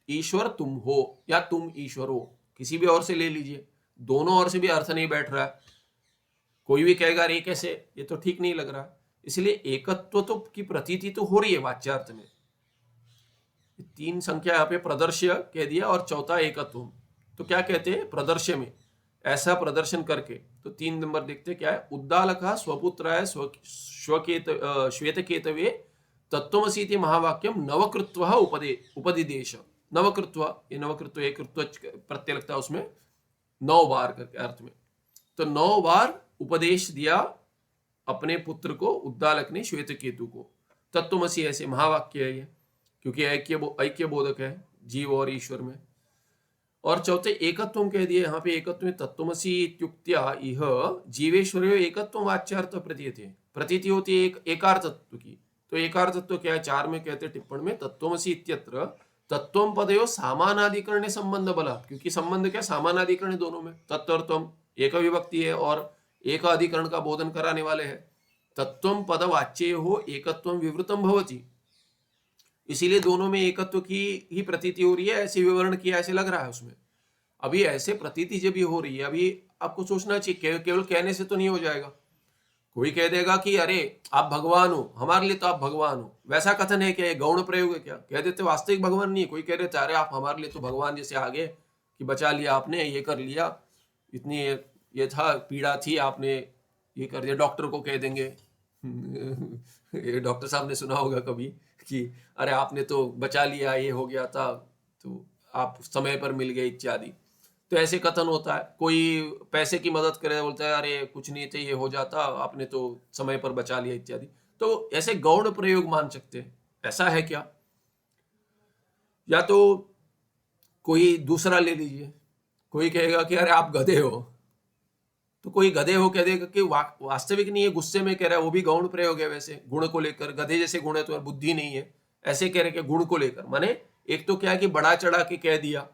ईश्वर तुम हो या तुम ईश्वर हो, किसी भी और से ले लीजिए, दोनों ओर से भी अर्थ नहीं बैठ रहा है। कोई भी कहेगा अरे कैसे, ये तो ठीक नहीं लग रहा। इसलिए एकत्व तो की प्रतीति तो हो रही है वाच्यार्थ में। तीन संख्या यहाँ पे प्रदर्श्य कह दिया और चौथा एकत्व। तो क्या कहते हैं प्रदर्श्य में, ऐसा प्रदर्शन करके। तो 3 नंबर देखते क्या है, उद्दालकः स्वपुत्राय श्वेतकेतवे तत्त्वमसीति महावाक्यम नवकृत्वः उपदिदेश। नवकृत्व, ये नवकृत्व एक कृत्व प्रत्यय लगता है उसमें 9 बार करके अर्थ में। तो 9 बार उपदेश दिया अपने पुत्र को उद्दालक ने श्वेतकेतु को। तत्त्वमसी ऐसे महावाक्य है ये, क्योंकि ऐक्य बोधक है जीव और ईश्वर में। और चौथे एकत्व कह दिए यहाँ पे, एकत्व में तत्त्वमसी इत्युक्त्या इह जीवेश्वरयो एकत्व वाच्यार्थ प्रतीयते, प्रतीति होती है एकार तत्व की। तो एकार तत्व क्या है, 4 में कहते टिप्पण में, तत्त्वमसी इत्यत्र तत्त्वम पदयो सामानाधिकरणे संबंध बलात्, क्योंकि संबंध क्या सामानाधिकरण दोनों में, तत्व और त्वम एक विभक्ति है और एक अधिकरण का बोधन कराने वाले हैं। तत्त्वम पद वाच्य हो एकत्वम विवृतम भवति, इसीलिए दोनों में एकत्व की ही प्रतीति हो रही है, ऐसे विवरण किया ऐसे लग रहा है उसमें। अभी ऐसे प्रतीति जब भी हो रही है, अभी आपको सोचना चाहिए, केवल कहने से तो नहीं हो जाएगा। कोई कह देगा कि अरे आप भगवान हो, हमारे लिए तो आप भगवान हो, वैसा कथन है क्या, ये गौण प्रयोग है क्या, कह देते वास्तविक भगवान नहीं है। कोई कह देते अरे आप हमारे लिए तो भगवान जैसे आगे कि बचा लिया आपने, ये कर लिया, इतनी ये था पीड़ा थी आपने ये कर दिया। डॉक्टर को कह देंगे ये डॉक्टर साहब ने सुना होगा कभी कि अरे आपने तो बचा लिया, ये हो गया था तो आप समय पर मिल गए इत्यादि। तो ऐसे कथन होता है। कोई पैसे की मदद करे, बोलता है अरे कुछ नहीं थे, ये हो जाता, आपने तो समय पर बचा लिया इत्यादि। तो ऐसे गौण प्रयोग मान सकते हैं, ऐसा है क्या। या तो कोई दूसरा ले लीजिए, कोई कहेगा कि अरे आप गधे हो, तो कोई गधे हो कह देगा कि वास्तविक नहीं है, गुस्से में कह रहा है, वो भी गौण प्रयोग है। वैसे गुण को लेकर, गधे जैसे गुण है तो बुद्धि नहीं है, ऐसे कह रहे कि गुण को लेकर, माने एक तो क्या है कि बड़ा चढ़ा के कह दिया,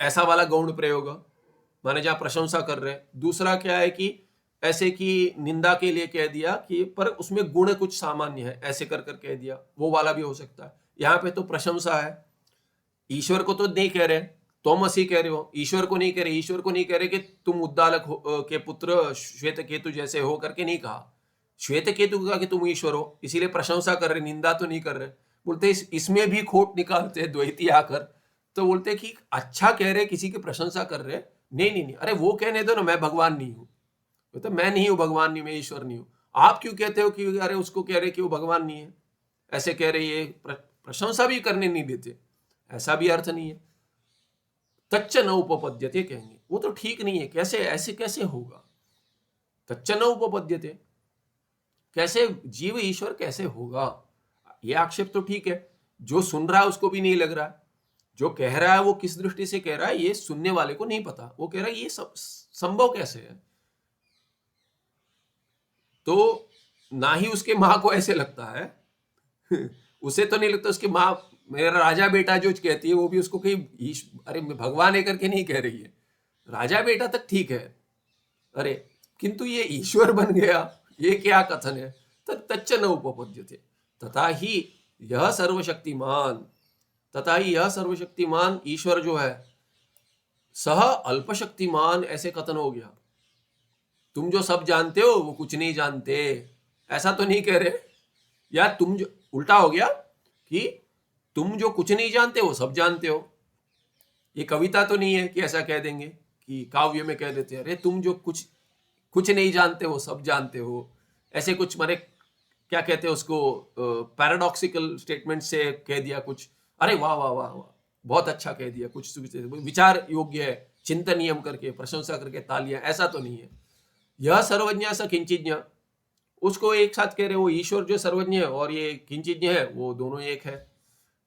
ऐसा वाला गौण प्रयोग, माने जहां प्रशंसा कर रहे हैं। दूसरा क्या है कि ऐसे की निंदा के लिए कह दिया कि पर उसमें गुण कुछ सामान्य है, ऐसे कर कर कह दिया, वो वाला भी हो सकता है। यहाँ पे तो प्रशंसा है, ईश्वर को तो नहीं कह रहे, तुम असी कह रहे हो, ईश्वर को नहीं कह रहे। ईश्वर को नहीं कह रहे कि तुम उद्दालक के पुत्र श्वेत केतु जैसे हो करके नहीं कहा, श्वेत केतु को कहा कि तुम ईश्वर हो, इसीलिए प्रशंसा कर रहे, निंदा तो नहीं कर रहे। बोलते इसमें भी खोट निकालते हैं द्वैती आकर, तो बोलते कि अच्छा कह रहे, किसी की प्रशंसा कर रहे, नहीं नहीं नहीं, अरे वो कहने दो ना, मैं भगवान नहीं हूं। तो मैं नहीं हूं भगवान, नहीं मैं ईश्वर नहीं हूं। आप क्यों कहते हो कि अरे उसको कह रहे कि वो भगवान नहीं है, ऐसे कह रहे, ये प्रशंसा भी करने नहीं देते, ऐसा भी अर्थ नहीं है। तच्च न उपपद्यते कहेंगे, वो तो ठीक नहीं है, कैसे ऐसे कैसे होगा, तच्च न उपपद्यते, कैसे जीव ईश्वर कैसे होगा। ये आक्षेप तो ठीक है, जो सुन रहा है उसको भी नहीं लग रहा है, जो कह रहा है वो किस दृष्टि से कह रहा है ये सुनने वाले को नहीं पता, वो कह रहा है ये सब संभव कैसे है। तो ना ही उसके माँ को ऐसे लगता है उसे तो नहीं लगता, उसकी माँ मेरा राजा बेटा जो कहती है वो भी उसको कहीं अरे भगवान है करके नहीं कह रही है, राजा बेटा तक ठीक है, अरे किंतु ये ईश्वर बन गया, ये क्या कथन है। तच्च न उपपद्यते, तथा ही यह सर्वशक्तिमान, तथा ही यह सर्वशक्तिमान ईश्वर जो है सह अल्पशक्तिमान, ऐसे कथन हो गया। तुम जो सब जानते हो वो कुछ नहीं जानते, ऐसा तो नहीं कह रहे। या तुम जो उल्टा हो गया कि तुम जो कुछ नहीं जानते वो सब जानते हो। ये कविता तो नहीं है कि ऐसा कह देंगे कि काव्य में कह देते हैं अरे तुम जो कुछ नहीं जानते वो सब जानते हो, ऐसे कुछ माने क्या कहते हैं उसको, पैराडॉक्सिकल स्टेटमेंट से कह दिया कुछ, अरे वाह वाह वाह वाह बहुत अच्छा कह दिया, कुछ विचार योग्य है, चिंतनीयम करके प्रशंसा करके तालियां, ऐसा तो नहीं है। यह सर्वज्ञ स किंचिज्ञ, उसको एक साथ कह रहे, वो ईश्वर जो सर्वज्ञ है और ये किंचिज्ञ है वो दोनों एक है।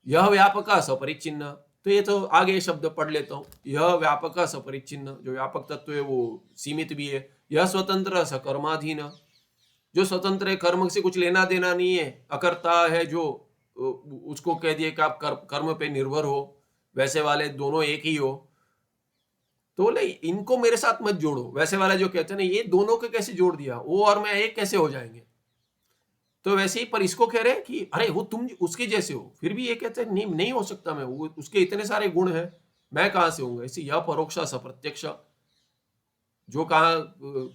यह व्यापक सपरिच्छिन्न, तो ये तो आगे शब्द पढ़ लेता हूं, यह व्यापक सपरिच्छिन्न, जो व्यापक तत्व है वो सीमित भी है। यह स्वतंत्र सकर्माधीन, जो स्वतंत्र है, कर्म से कुछ लेना देना नहीं है, अकर्ता है, जो उसको कह दिए कि आप कर्म पे निर्भर हो, वैसे वाले दोनों एक ही हो। तो बोले इनको मेरे साथ मत जोड़ो, वैसे वाला जो कहते हैं ना ये दोनों को कैसे जोड़ दिया, वो और मैं एक कैसे हो जाएंगे। तो वैसे ही, पर इसको कह रहे हैं कि अरे वो तुम उसके जैसे हो, फिर भी ये कहते हैं नहीं, नहीं हो सकता मैं, वो उसके इतने सारे गुण हैं, मैं कहां से होऊंगा। ऐसे यह परोक्षा सप्रत्यक्ष, जो कहा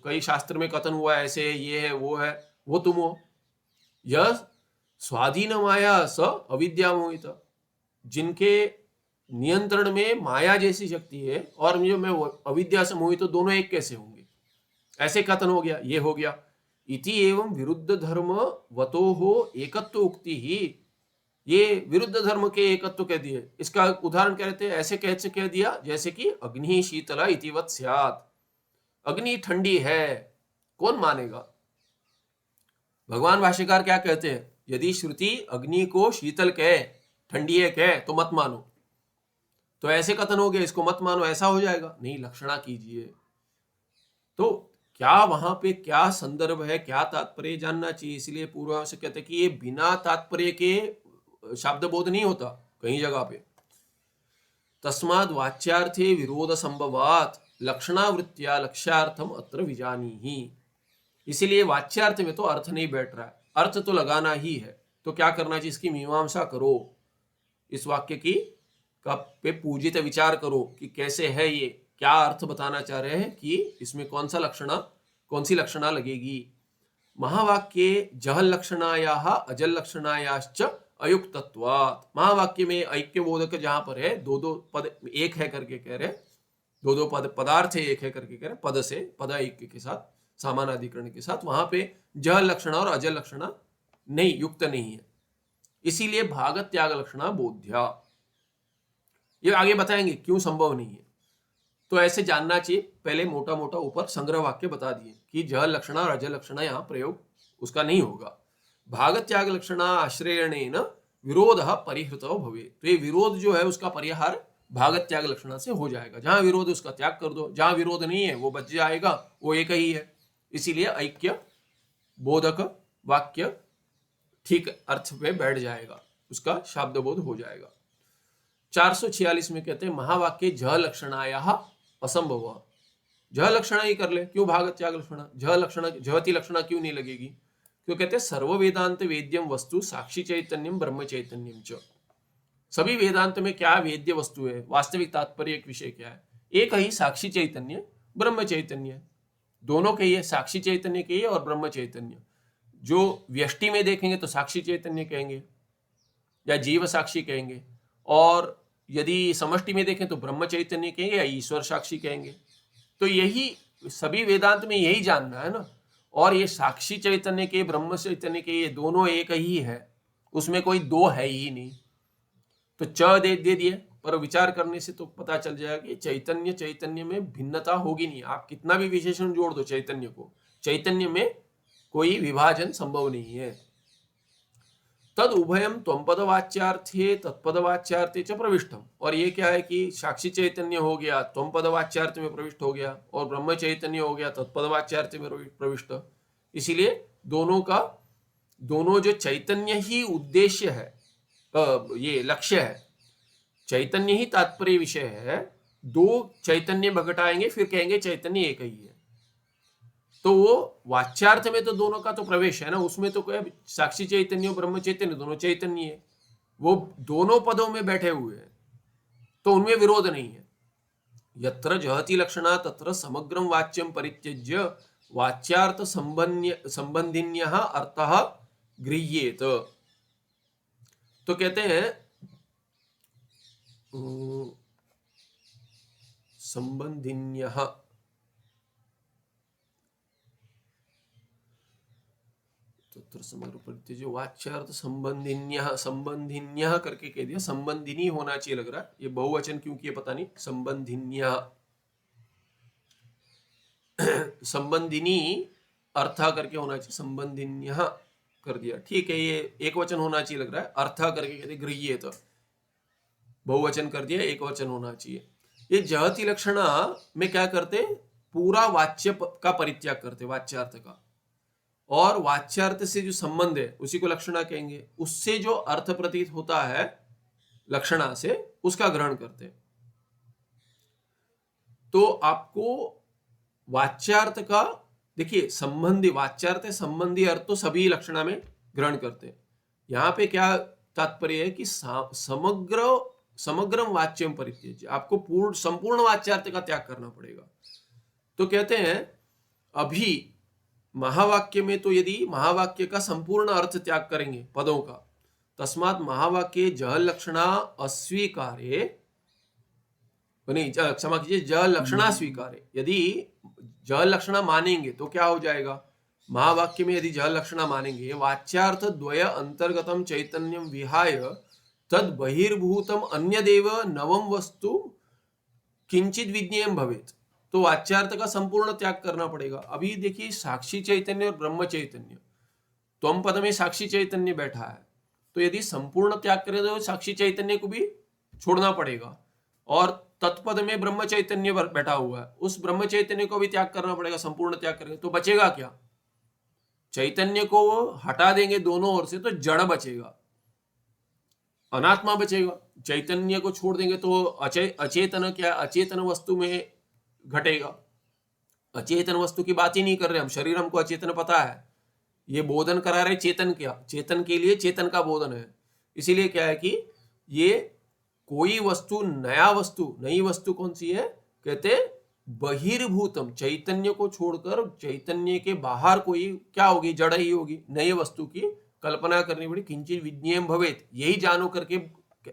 कई शास्त्र में कथन हुआ है ऐसे, ये है वो है, वो तुम हो। यह स्वाधीन माया स अविद्या मोहित, जिनके नियंत्रण में माया जैसी शक्ति है और जो मैं अविद्या से मोहित, तो दोनों एक कैसे होंगे, ऐसे कथन हो गया, ये हो गया। इति एवं विरुद्ध धर्म वतो हो एकत्व उक्ति ही, ये विरुद्ध धर्म के एकत्व कह दिए। इसका उदाहरण क्या रहते हैं, ऐसे कैसे कह दिया जैसे कि अग्नि शीतला इतिवत स्यात्, अग्नि ठंडी है, कौन मानेगा। भगवान भाष्यकार क्या कहते हैं, यदि श्रुति अग्नि को शीतल कहे, ठंडी है कहे, तो मत मानो। तो ऐसे कथन हो गया, इसको मत मानो, ऐसा हो जाएगा, नहीं लक्षणा कीजिए। तो क्या वहां पे क्या संदर्भ है, क्या तात्पर्य जानना चाहिए। इसलिए पूर्व से कहते हैं कि ये बिना तात्पर्य के शब्द बोध नहीं होता कहीं जगह पे। तस्माद वाच्यार्थे विरोध संभवात लक्षणावृत्तिया लक्ष्यार्थम अत्र विजानीहि, इसीलिए वाच्यार्थ में तो अर्थ नहीं बैठ रहा है, अर्थ तो लगाना ही है। तो क्या करना चाहिए, इसकी मीमांसा करो, इस वाक्य की का पे पूजित विचार करो कि कैसे है ये, क्या अर्थ बताना चाह रहे हैं, कि इसमें कौन सी लक्षणा लगेगी। महावाक्ये जहल लक्षणाया अजल लक्षणायाश्च अयुक्तत्वात्, महावाक्य में ऐक्य बोधक जहां पर है, दो दो पद एक है करके कह रहे, दो दो पद पदार्थ है एक है करके कह रहे, पद से पद ऐक्य के साथ सामानाधिकरण के साथ, वहां पे जहल लक्षणा और अजल लक्षणा नहीं, युक्त नहीं है, इसीलिए भागत त्याग लक्षणा बोध्या। ये आगे बताएंगे क्यों संभव नहीं है। तो ऐसे जानना चाहिए, पहले मोटा मोटा ऊपर संग्रह वाक्य बता दिए कि जह लक्षणा और अजल लक्षणा यहाँ प्रयोग उसका नहीं होगा। भागत त्याग लक्षणा आश्रयणेन विरोध परिहृत भवे, तो ये विरोध जो है उसका परिहार भागत त्याग लक्षणा से हो जाएगा। जहां विरोध उसका त्याग कर दो, जहां विरोध नहीं है वो बच जाएगा, वो एक ही है। इसीलिए ऐक्य बोधक वाक्य ठीक अर्थ पे बैठ जाएगा, उसका शब्द बोध हो जाएगा। 446 में कहते हैं महावाक्य जह लक्षणाया असंभव, जह लक्षणा ही कर ले, क्यों भागत त्याग लक्षणा, जह लक्षणा जहती लक्षणा क्यों नहीं लगेगी, क्यों कहते हैं सर्व वेदांत वेद्यम वस्तु साक्षी चैतन्यम ब्रह्म चैतन्यम च, सभी वेदांत में क्या वेद्य वस्तु है, वास्तविक तात्पर्य एक विषय क्या है, एक ही साक्षी चैतन्य ब्रह्म चैतन्य, दोनों के ही, साक्षी चैतन्य के ही और ब्रह्म चैतन्य। जो व्यष्टि में देखेंगे तो साक्षी चैतन्य कहेंगे या जीव साक्षी कहेंगे, और यदि समष्टि में देखें तो ब्रह्म चैतन्य कहेंगे या ईश्वर साक्षी कहेंगे। तो यही सभी वेदांत में यही जानना है ना। और ये साक्षी चैतन्य के ब्रह्म चैतन्य के ये दोनों एक ही है, उसमें कोई दो है ही नहीं। तो च दे दिए, पर विचार करने से तो पता चल जाएगा कि चैतन्य में भिन्नता होगी नहीं। आप कितना भी विशेषण जोड़ दो चैतन्य को, चैतन्य में कोई विभाजन संभव नहीं है। तद उभयम त्वंपदवाच्यार्थे तत्पदवाच्यार्थे च प्रविष्टम, और ये क्या है कि साक्षी चैतन्य हो गया त्वंपदवाच्यार्थ में प्रविष्ट हो गया, और ब्रह्म चैतन्य हो गया तत्पदवाच्यार्थ में प्रविष्ट। इसीलिए दोनों जो चैतन्य ही उद्देश्य है, ये लक्ष्य है, चैतन्य ही तात्पर्य विषय है। दो चैतन्य भगटाएंगे फिर कहेंगे चैतन्य एक ही है। तो वो वाच्यार्थ में तो दोनों का तो प्रवेश है ना, उसमें तो क्या साक्षी चैतन्य ब्रह्म चैतन्य दोनों चैतन्य है, वो दोनों पदों में बैठे हुए हैं, तो उनमें विरोध नहीं है। यत्र जहति लक्षणा तत्र समग्रम वाच्यम परित्यज्य वाच्यार्थ संबंधिन्यः अर्थः गृह्येत। तो कहते हैं संबंधिन्यः, समग्र परित्यज्य वाच्यार्थ संबंधिन्यः करके कह दिया, संबंधिनी होना चाहिए लग रहा है, ये बहुवचन क्यों किया पता नहीं, संबंधिन्यः संबंधिनी अर्थ करके होना चाहिए, संबंधिन्यः कर दिया, ठीक है। ये एक वचन होना चाहिए लग रहा है, अर्थ करके कहते गृह्य, तो बहुवचन कर दिया, एक वचन होना चाहिए। ये जहती लक्षणा में क्या करते, पूरा वाच्य का परित्याग करते, वाच्यार्थ का, और वाच्यार्थ से जो संबंध है उसी को लक्षणा कहेंगे, उससे जो अर्थ प्रतीत होता है लक्षणा से उसका ग्रहण करते। तो आपको वाच्यार्थ का देखिए, संबंधी वाच्यार्थ संबंधी अर्थ तो सभी लक्षणा में ग्रहण करते हैं। यहाँ पे क्या तात्पर्य है कि समग्रम वाच्यम परित्यज्य, आपको संपूर्ण वाच्यार्थ का त्याग करना पड़ेगा। तो कहते हैं अभी महावाक्य में तो यदि महावाक्य का संपूर्ण अर्थ त्याग करेंगे पदों का, तस्मात् महावाक्ये जह लक्षणा अस्वीकारे, नहीं क्षमा कीजिए, जह लक्षणा स्वीकारे, यदि जह लक्षणा मानेंगे तो क्या हो जाएगा, महावाक्य में यदि जह लक्षणा मानेंगे, वाच्यार्थ द्वय अंतर्गतम चैतन्यम विहाय तद बहिर्भूतम अन्यदेव नवम वस्तु किंचित विज्ञेयम भवेत, तो वाच्यार्थ का संपूर्ण त्याग करना पड़ेगा। अभी देखिए साक्षी चैतन्य और ब्रह्म चैतन्य, त्वम पद में साक्षी चैतन्य बैठा है, तो यदि संपूर्ण त्याग करें तो साक्षी चैतन्य को भी छोड़ना पड़ेगा, और तत्पद में ब्रह्म चैतन्य बैठा हुआ है, उस ब्रह्म चैतन्य को भी त्याग करना पड़ेगा। संपूर्ण त्याग करेंगे तो बचेगा क्या, चैतन्य को हटा देंगे दोनों ओर से तो जड़ बचेगा, अनात्मा बचेगा। चैतन्य को छोड़ देंगे तो अचेतन, क्या अचेतन वस्तु में घटेगा। अचेतन वस्तु की बात ही नहीं कर रहे हम, शरीर हमको अचेतन पता है, ये बोधन करा रहे चेतन, क्या चेतन के लिए चेतन का बोधन है। इसीलिए क्या है कि ये कोई वस्तु, नया वस्तु, नई वस्तु कौन सी है, कहते बहिर्भूतम, चैतन्य को छोड़कर चैतन्य के बाहर कोई क्या होगी, जड़ ही होगी, नई वस्तु की कल्पना करनी पड़ी। किंचित विज्ञेयम भवेत, यही जानो करके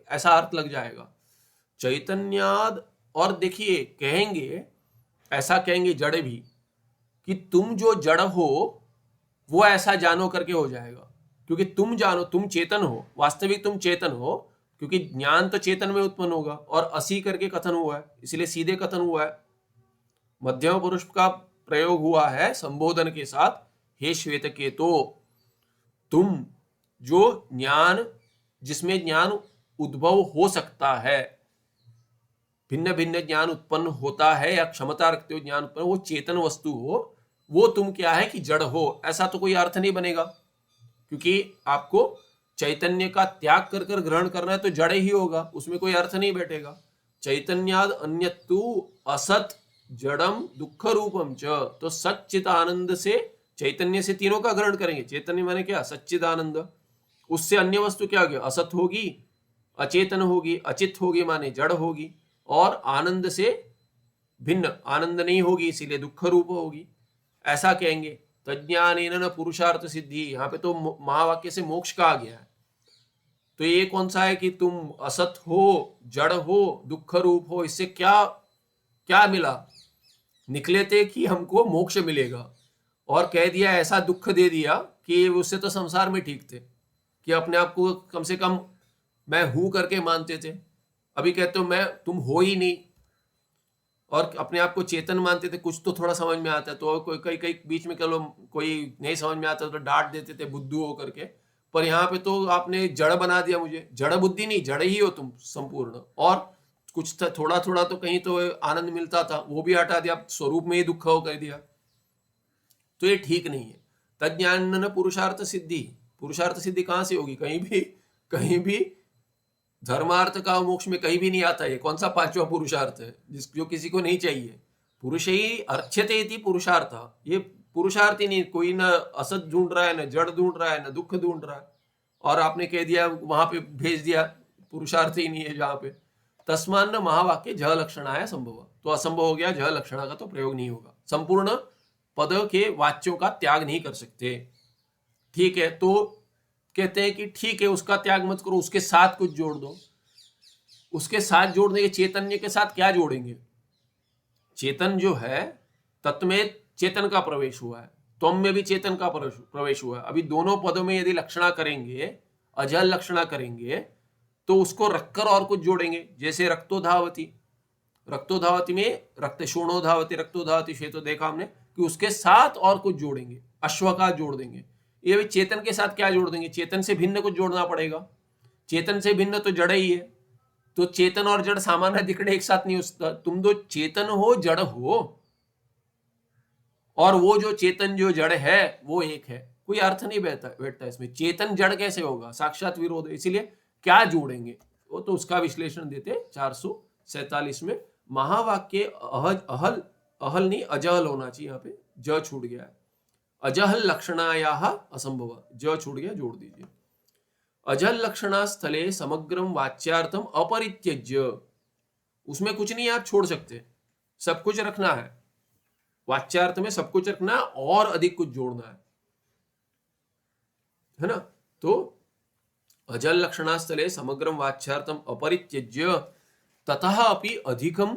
ऐसा अर्थ लग जाएगा चैतन्याद। और देखिए कहेंगे, ऐसा कहेंगे जड़ भी, कि तुम जो जड़ हो वो ऐसा जानो करके हो जाएगा, क्योंकि तुम जानो, तुम चेतन हो, वास्तविक तुम चेतन हो, क्योंकि ज्ञान तो चेतन में उत्पन्न होगा, और असी करके कथन हुआ है, इसलिए सीधे कथन हुआ है, मध्यम पुरुष का प्रयोग हुआ है संबोधन के साथ, हे श्वेतकेतो, तुम जो ज्ञान, जिसमें ज्ञान उद्भव हो सकता है, भिन्न भिन्न ज्ञान उत्पन्न होता है या क्षमता रखते हो ज्ञान उत्पन्न, वो चेतन वस्तु हो, वो तुम क्या है कि जड़ हो, ऐसा तो कोई अर्थ नहीं बनेगा, क्योंकि आपको चैतन्य का त्याग कर कर ग्रहण करना है तो जड़ ही होगा, उसमें कोई अर्थ नहीं बैठेगा। चैतन्याद अन्यतु असत जड़म दुख रूपम च, तो सच्चित आनंद से, चैतन्य से तीनों का ग्रहण करेंगे। चैतन्य माने क्या, सच्चिद आनंद, उससे अन्य वस्तु क्या होगी, असत होगी, अचेतन होगी, अचित होगी माने जड़ होगी, और आनंद से भिन्न आनंद नहीं होगी, इसीलिए दुख रूप होगी, ऐसा कहेंगे। तज्ञानेन न पुरुषार्थ सिद्धि, यहाँ पे तो महावाक्य से मोक्ष कहा गया है, तो ये कौन सा है कि तुम असत हो, जड़ हो, दुख रूप हो, इससे क्या क्या मिला, निकले थे कि हमको मोक्ष मिलेगा, और कह दिया ऐसा दुख दे दिया कि उससे तो संसार में ठीक थे, कि अपने आप को कम से कम मैं हूं करके मानते थे, अभी कहते हो मैं, तुम हो ही नहीं, और अपने आप को चेतन मानते थे, कुछ तो थोड़ा समझ में आता है, तो कोई कई कई बीच में कह लो कोई नहीं समझ में आता तो डांट देते थे बुद्धू हो करके, पर यहाँ पे तो आपने जड़ बना दिया मुझे, जड़ बुद्धि नहीं, जड़ ही हो तुम संपूर्ण, और कुछ थोड़ा थोड़ा तो कहीं तो आनंद मिलता था वो भी हटा दिया, स्वरूप में ही दुख हो कर दिया, तो ये ठीक नहीं है। तज्ञान न पुरुषार्थ सिद्धि, पुरुषार्थ सिद्धि कहाँ से होगी, कहीं भी धर्मार्थ का मोक्ष में कहीं भी नहीं आता है। कौन सा पांचवा पुरुषार्थ है जो किसी को नहीं चाहिए, पुरुष ही अर्च्यते इति पुरुषार्थ, ये पुरुषार्थ ही नहीं, कोई न असत ढूंढ रहा है, न जड़ ढूंढ रहा है, न दुख ढूंढ रहा है, और आपने कह दिया वहां पे भेज दिया पुरुषार्थ ही नहीं है जहां पे। तस्मान महावाक्य जह लक्षणा है संभव, तो असंभव हो गया, जह लक्षणा का तो प्रयोग नहीं होगा, संपूर्ण पद के वाच्यों का त्याग नहीं कर सकते। ठीक है, तो कहते हैं कि ठीक है उसका त्याग मत करो, उसके साथ कुछ जोड़ दो। उसके साथ जोड़ने के, चैतन्य के साथ क्या जोड़ेंगे, चेतन जो है तत्व में चेतन का प्रवेश हुआ है, त्वम में भी चेतन का प्रवेश हुआ है। अभी दोनों पदों में यदि लक्षणा करेंगे, अजल लक्षणा करेंगे, तो उसको रखकर और कुछ जोड़ेंगे, जैसे रक्तोधावती, रक्तोधावती में रक्त शोणोधावती, रक्तोधावती श्वेतो देखा हमने, कि उसके साथ और कुछ जोड़ेंगे, अश्व का जोड़ देंगे। ये भी चेतन के साथ क्या जोड़ देंगे, चेतन से भिन्न कुछ जोड़ना पड़ेगा, चेतन से भिन्न तो जड़ ही है, तो चेतन और जड़ सामान्य दिखने एक साथ नहीं हो सकता, तुम तो चेतन हो, जड़ हो, और वो जो चेतन जो जड़ है वो एक है, कोई अर्थ नहीं बैठता इसमें, चेतन जड़ कैसे होगा, साक्षात विरोध है। इसीलिए क्या जोड़ेंगे, वो तो उसका विश्लेषण देते 447 में। महावाक्य अहल अहल नहीं अजहल होना चाहिए, यहाँ पे ज छूट गया है। अजह लक्षणायाः असंभव, ज छूट गया, जोड़ दीजिए। अजल लक्षणा स्थले समग्रम वाच्यार्थम अपरित्यज्य, उसमें कुछ नहीं आप छोड़ सकते, सब कुछ रखना है, वाच्यार्थ में सब कुछ रखना और अधिक कुछ जोड़ना है ना। तो अजल लक्षणा स्थले समग्रम वाच्यार्थम अपरित्यज्य ततः अपि अधिकम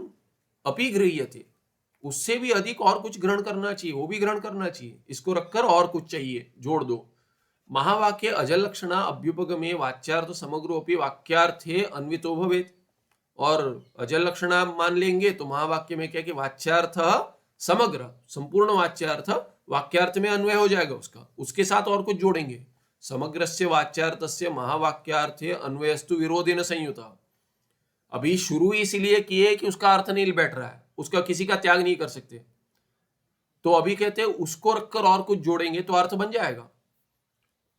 अपि गृह्यते, उससे भी अधिक और कुछ ग्रहण करना चाहिए, वो भी ग्रहण करना चाहिए, इसको रखकर और कुछ चाहिए, जोड़ दो। महावाक्य अजल लक्षणा अभ्युपगमे वाच्यार्थ समग्रोपि वाक्यार्थे अन्वितो भवेत्, और अजल लक्षणा मान लेंगे तो महावाक्य में क्या कि वाच्यार्थ समग्र, संपूर्ण वाच्यार्थ वाक्यार्थ में अन्वय हो जाएगा उसका, उसके साथ और कुछ जोड़ेंगे। समग्रस्य वाच्यार्थस्य महावाक्यार्थे अन्वयस्तु विरोधेन संयुतः, अभी शुरू इसलिए किए कि उसका अर्थ नहीं बैठ रहा है, उसका किसी का त्याग नहीं कर सकते, तो अभी कहते हैं उसको रखकर और कुछ जोड़ेंगे तो अर्थ बन जाएगा।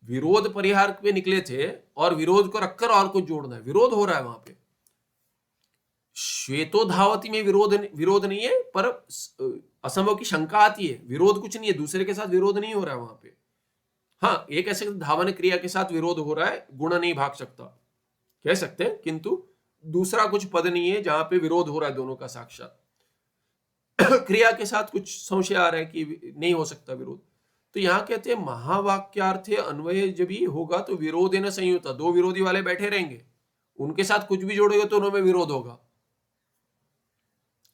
विरोध परिहार पे निकले थे और विरोध को रखकर और कुछ जोड़ना है, विरोध हो रहा है वहां पे। श्वेतो धावती में विरोध नहीं है, पर असंभव की शंका आती है, विरोध कुछ नहीं है, दूसरे के साथ विरोध नहीं हो रहा है वहां पे। हाँ, एक ऐसे धावन क्रिया के साथ विरोध हो रहा है, गुण नहीं भाग सकता कह सकते हैं, किंतु दूसरा कुछ पद नहीं है जहां पे विरोध हो रहा है दोनों का साक्षात। क्रिया के साथ कुछ संशय आ रहा है कि नहीं हो सकता विरोध, तो यहां कहते हैं महावाक्यार्थे अन्वय जब भी होगा तो विरोध न संयुक्त, दो विरोधी वाले बैठे रहेंगे, उनके साथ कुछ भी जोड़ोगे तो उनमें विरोध होगा।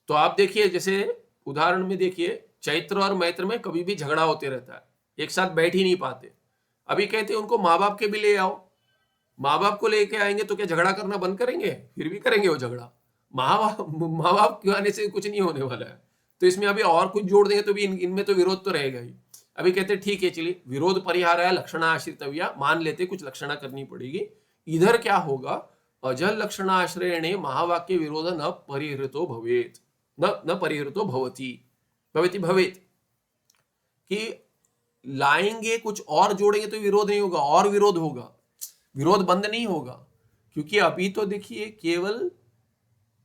तो आप देखिए, जैसे उदाहरण में देखिए, चैत्र और मैत्र में कभी भी झगड़ा होते रहता है, एक साथ बैठ ही नहीं पाते। अभी कहते हैं उनको माँ बाप के भी ले आओ, माँ बाप को लेके आएंगे तो क्या झगड़ा करना बंद करेंगे? फिर भी करेंगे वो झगड़ा, माँ बाप के आने से कुछ नहीं होने वाला है। तो इसमें अभी और कुछ जोड़ देंगे तो भी इनमें तो विरोध तो रहेगा ही। अभी कहते हैं ठीक है, चलिए विरोध परिहार है, लक्षणा आश्रितव्या मान लेते, कुछ लक्षणा करनी पड़ेगी। इधर क्या होगा, अजल लक्षणाश्रयणे महावाक्य विरोध न परिहृतो भवेत, न परिहृतो भवति भवेत, कि लाएंगे कुछ और जोड़ेंगे तो विरोध नहीं होगा, और विरोध होगा, विरोध बंद नहीं होगा। क्योंकि अभी तो देखिए केवल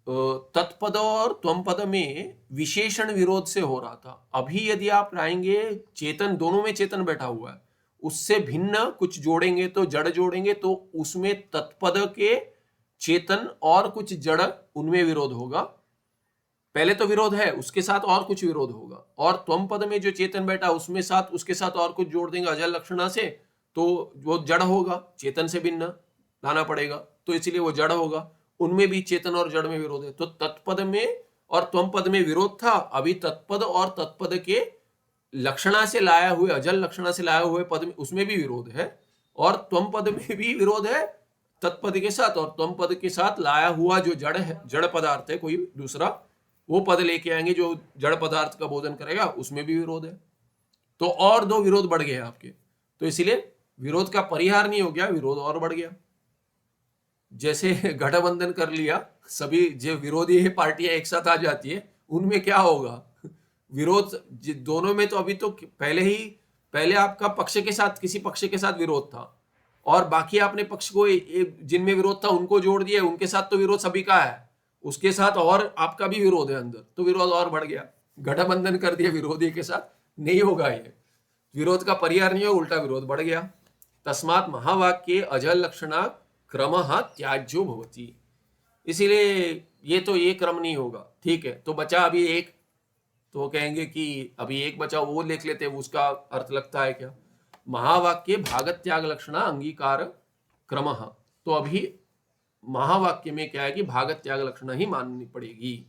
तत्पद और त्वम पद में विशेषण विरोध से हो रहा था, अभी यदि आप लाएंगे चेतन, दोनों में चेतन बैठा हुआ है, उससे भिन्न कुछ जोड़ेंगे तो जड़ जोड़ेंगे तो उसमें तत्पद के चेतन और कुछ जड़, उनमें विरोध होगा। पहले तो विरोध है, उसके साथ और कुछ विरोध होगा, और त्वम पद में जो चेतन बैठा उसमें साथ, उसके साथ और कुछ जोड़ देंगे अजल लक्षणा से, तो वो जड़ होगा, चेतन से भिन्न लाना पड़ेगा, तो इसलिए वो जड़ होगा, उनमें भी चेतन और जड़ में विरोध है। तो तत्पद में और त्वम पद में विरोध था, अभी तत्पद और तत्पद के लक्षणा से लाया हुए, अजल लक्षणा से लाया हुए पद में, उसमें भी विरोध है, और त्वम पद में भी विरोध है तत्पद के साथ, और त्वम पद के साथ लाया हुआ जो जड़ है, जड़ पदार्थ है कोई दूसरा, वो पद लेके आएंगे जो जड़ पदार्थ का बोधन करेगा, उसमें भी विरोध है। तो और दो विरोध बढ़ गए आपके, तो इसीलिए विरोध का परिहार नहीं हो गया, विरोध और बढ़ गया। जैसे गठबंधन कर लिया, सभी जो विरोधी पार्टियां एक साथ आ जाती है, उनमें क्या होगा, विरोध दोनों में तो अभी तो पहले आपका पक्ष के साथ, किसी पक्ष के साथ विरोध था, और बाकी आपने पक्ष को जिनमें विरोध था उनको जोड़ दिया, उनके साथ तो विरोध सभी का है, उसके साथ और आपका भी विरोध है अंदर, तो विरोध और बढ़ गया, गठबंधन कर दिया विरोधी के साथ, नहीं होगा, ये विरोध का परिहार नहीं हो, उल्टा विरोध बढ़ गया। तस्मात् महावाक्ये अजल लक्षणा क्रमः त्याज्यो भवति, इसीलिए ये तो ये क्रम नहीं होगा। ठीक है, तो बचा अभी एक, तो कहेंगे कि अभी एक बचा, वो लिख लेते हैं, उसका अर्थ लगता है क्या, महावाक्य भागत त्याग लक्षणा अंगीकार क्रमः, तो अभी महावाक्य में क्या है कि भागत त्याग लक्षणा ही माननी पड़ेगी।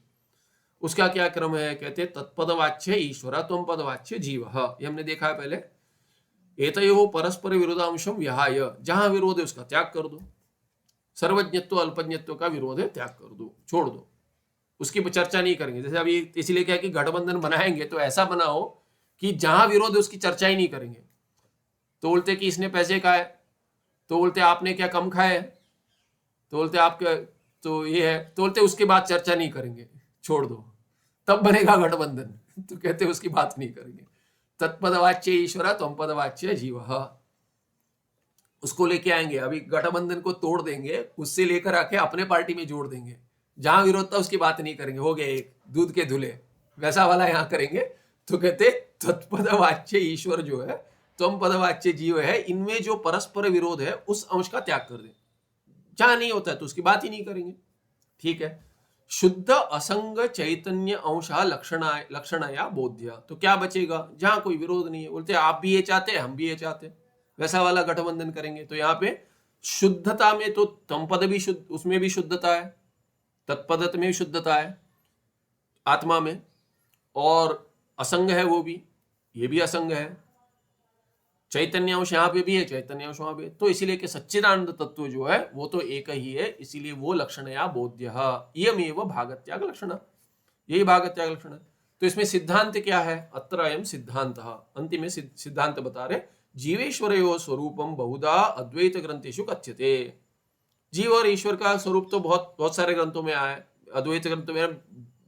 उसका क्या क्रम है, कहते तत्पदवाच्य ईश्वर त्वम पदवाच्य जीव, ये हमने देखा है पहले। एतयोः परस्पर विरोधांशम विहाय, जहां विरोध है उसका त्याग कर दो, सर्वज्ञत्व अल्पज्ञत्व का विरोध है, त्याग कर दो, छोड़ दो, उसकी चर्चा नहीं करेंगे। जैसे अभी इसीलिए क्या कि गठबंधन बनाएंगे तो ऐसा बनाओ कि जहां विरोध है उसकी चर्चा ही नहीं करेंगे। तो बोलते कि इसने पैसे खाए, तो बोलते आपने क्या कम खाए, तो बोलते आपका तो ये है, तो बोलते उसके बाद चर्चा नहीं करेंगे, छोड़ दो, तब बनेगा गठबंधन। तो कहते उसकी बात नहीं करेंगे। तत्पदवाच्य ईश्वर त्वम पदवाच्य जीव, उसको लेके आएंगे, अभी गठबंधन को तोड़ देंगे, उससे लेकर आके अपने पार्टी में जोड़ देंगे, जहां विरोध था उसकी बात नहीं करेंगे, हो गए एक दूध के धुले, वैसा वाला यहां करेंगे। तो कहते तत्पदवाच्य ईश्वर जो है, त्वम पदवाच्य जीव है, इनमें जो परस्पर विरोध है उस अंश का त्याग कर दे। जहां नहीं होता है तो उसकी बात ही नहीं करेंगे। ठीक है। शुद्ध असंग चैतन्य अंशा लक्षणया बोध्य, तो क्या बचेगा? जहां कोई विरोध नहीं है, बोलते आप भी ये चाहते हैं, हम भी ये चाहते हैं, वैसा वाला गठबंधन करेंगे। तो यहाँ पे शुद्धता में तो तम पद भी शुद्ध, उसमें भी शुद्धता है, तत्पदत में भी शुद्धता है आत्मा में, और असंग है वो भी, ये भी असंग है। चैतन्य अंश यहाँ पे भी है, चैतन्य अंश वहां पे, तो इसीलिए कि सच्चिदानंद तत्व जो है वो तो एक ही है, इसीलिए वो लक्षणया बोध्य इयमेव भागत्याग लक्षण, यही भागत्याग लक्षण है। तो इसमें सिद्धांत क्या है? अत्र अयम सिद्धांत, अंतिम में सिद्धांत बता रहे, जीवेश्वरयो स्वरूपम बहुधा अद्वैत ग्रंथेषु कथ्यते। जीव और ईश्वर का स्वरूप तो बहुत बहुत सारे ग्रंथों में आया है, अद्वैत ग्रंथ में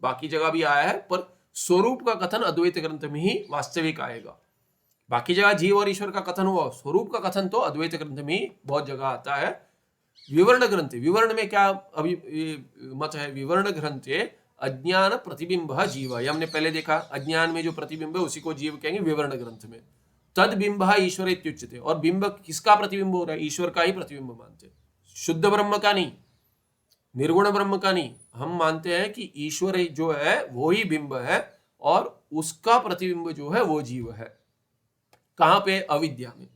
बाकी जगह भी आया है, पर स्वरूप का कथन अद्वैत ग्रंथ में ही वास्तविक आएगा। बाकी जगह जीव और ईश्वर का कथन हुआ, स्वरूप का कथन तो अद्वैत ग्रंथ में ही बहुत जगह आता है। विवरण ग्रंथ, विवरण में क्या अभी मत है? विवरण ग्रंथ अज्ञान प्रतिबिंब जीव, ये हमने पहले देखा, अज्ञान में जो प्रतिबिंब है उसी को जीव कहेंगे विवरण ग्रंथ में। तद बिंब ईश्वर इत्युच्यते, और बिंब किसका प्रतिबिंब हो रहा है? ईश्वर का ही प्रतिबिंब मानते, शुद्ध ब्रह्म का नहीं, निर्गुण ब्रह्म का नहीं। हम मानते हैं कि ईश्वर जो है वो ही बिंब है और उसका प्रतिबिंब जो है वो जीव है। कहां पे? अविद्या में।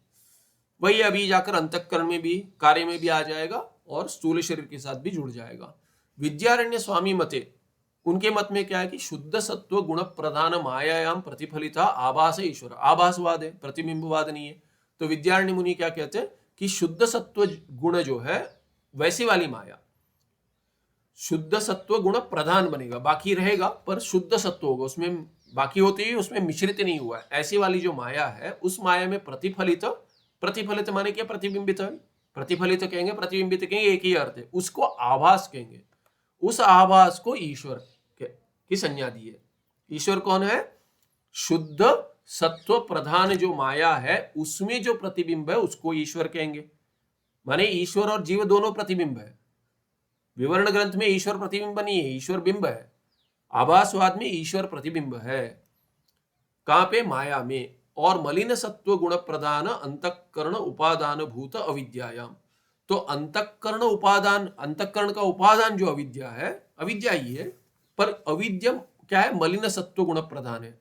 वही अभी जाकर अंतःकरण में भी, कार्य में भी आ जाएगा और स्थूल शरीर के साथ भी जुड़ जाएगा। विद्यारण्य स्वामी मते, उनके मत में क्या है कि शुद्ध सत्व गुण प्रधान मायायाम प्रतिफलिता आभास ईश्वर, आभासवाद है, प्रतिबिंबवाद नहीं है। तो विद्यारण्य मुनि क्या कहते हैं कि शुद्ध सत्व गुण जो है वैसी वाली माया, शुद्ध सत्व गुण प्रधान बनेगा, बाकी रहेगा पर शुद्ध सत्व होगा, उसमें बाकी होते ही उसमें मिश्रित नहीं हुआ है, ऐसी वाली जो माया है उस माया में प्रतिफलित, प्रतिफलित माने क्या? प्रतिबिंबित है, प्रतिफलित कहेंगे, प्रतिबिंबित कहेंगे, एक ही अर्थ है, उसको आभास कहेंगे। उस आभास को ईश्वर की संज्ञा दी है। ईश्वर कौन है? शुद्ध सत्व प्रधान जो माया है उसमें जो प्रतिबिंब है उसको ईश्वर कहेंगे। माने ईश्वर और जीव दोनों प्रतिबिंब है। विवरण ग्रंथ में ईश्वर प्रतिबिंब नहीं है, ईश्वर बिंब है। आभासवाद में ईश्वर प्रतिबिंब है। कहां पे? माया में। और मलिन सत्व गुण प्रधान अंतःकरण उपादान भूत अविद्यायाम, तो अंतःकरण उपादान, अंतःकरण का उपादान जो अविद्या है, अविद्या ही है, पर अविद्या क्या है? मलिन सत्व गुण प्रधान है।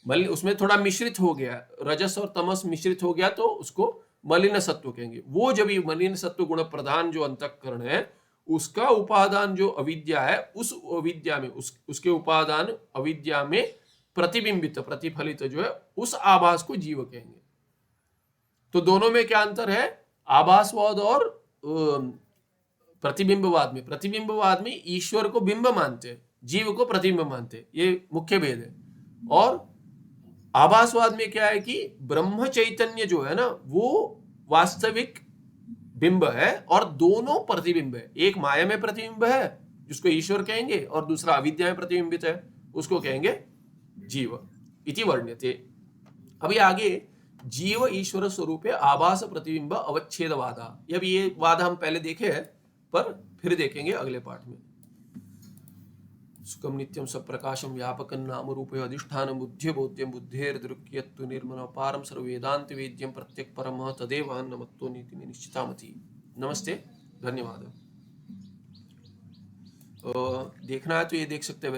मलिन उसमें थोड़ा मिश्रित हो गया, रजस और तमस मिश्रित हो गया तो उसको मलिन सत्व कहेंगे। वो जब ये मलिन सत्व गुण प्रधान जो अंतःकरण है उसका उपादान जो अविद्या है, उस अविद्या में उसके उपादान अविद्या में प्रतिबिंबित, प्रतिफलित जो है उस आभास को जीव कहेंगे। तो दोनों में क्या अंतर है? आभासवाद और प्रतिबिंबवाद में, प्रतिबिंबवाद में ईश्वर को बिंब मानते, जीव को प्रतिबिंब मानते, ये मुख्य भेद है। और आभासवाद में क्या है कि ब्रह्म चैतन्य जो है ना वो वास्तविक बिंब है और दोनों प्रतिबिंब है, एक माया में प्रतिबिंब है जिसको ईश्वर कहेंगे और दूसरा अविद्या में प्रतिबिंबित है उसको कहेंगे जीव इति वर्ण्यते। अभी आगे जीव ईश्वर स्वरूप आभास प्रतिबिंब अवच्छेदवादा, ये वाद हम पहले देखे हैं पर फिर देखेंगे अगले पाठ में। सुखम नित्यम सप्रकाशम व्यापकं नाम रूपे अधिष्ठानं बुद्ध्य बोध्यं बुद्धेर्दृक्यत्तु निर्मल पारम सर्ववेदांत वेद्यं प्रत्यक परमः तदेव नमत्तो नीति में निश्चितामति। नमस्ते, धन्यवाद। देखना है तो ये देख सकते हैं।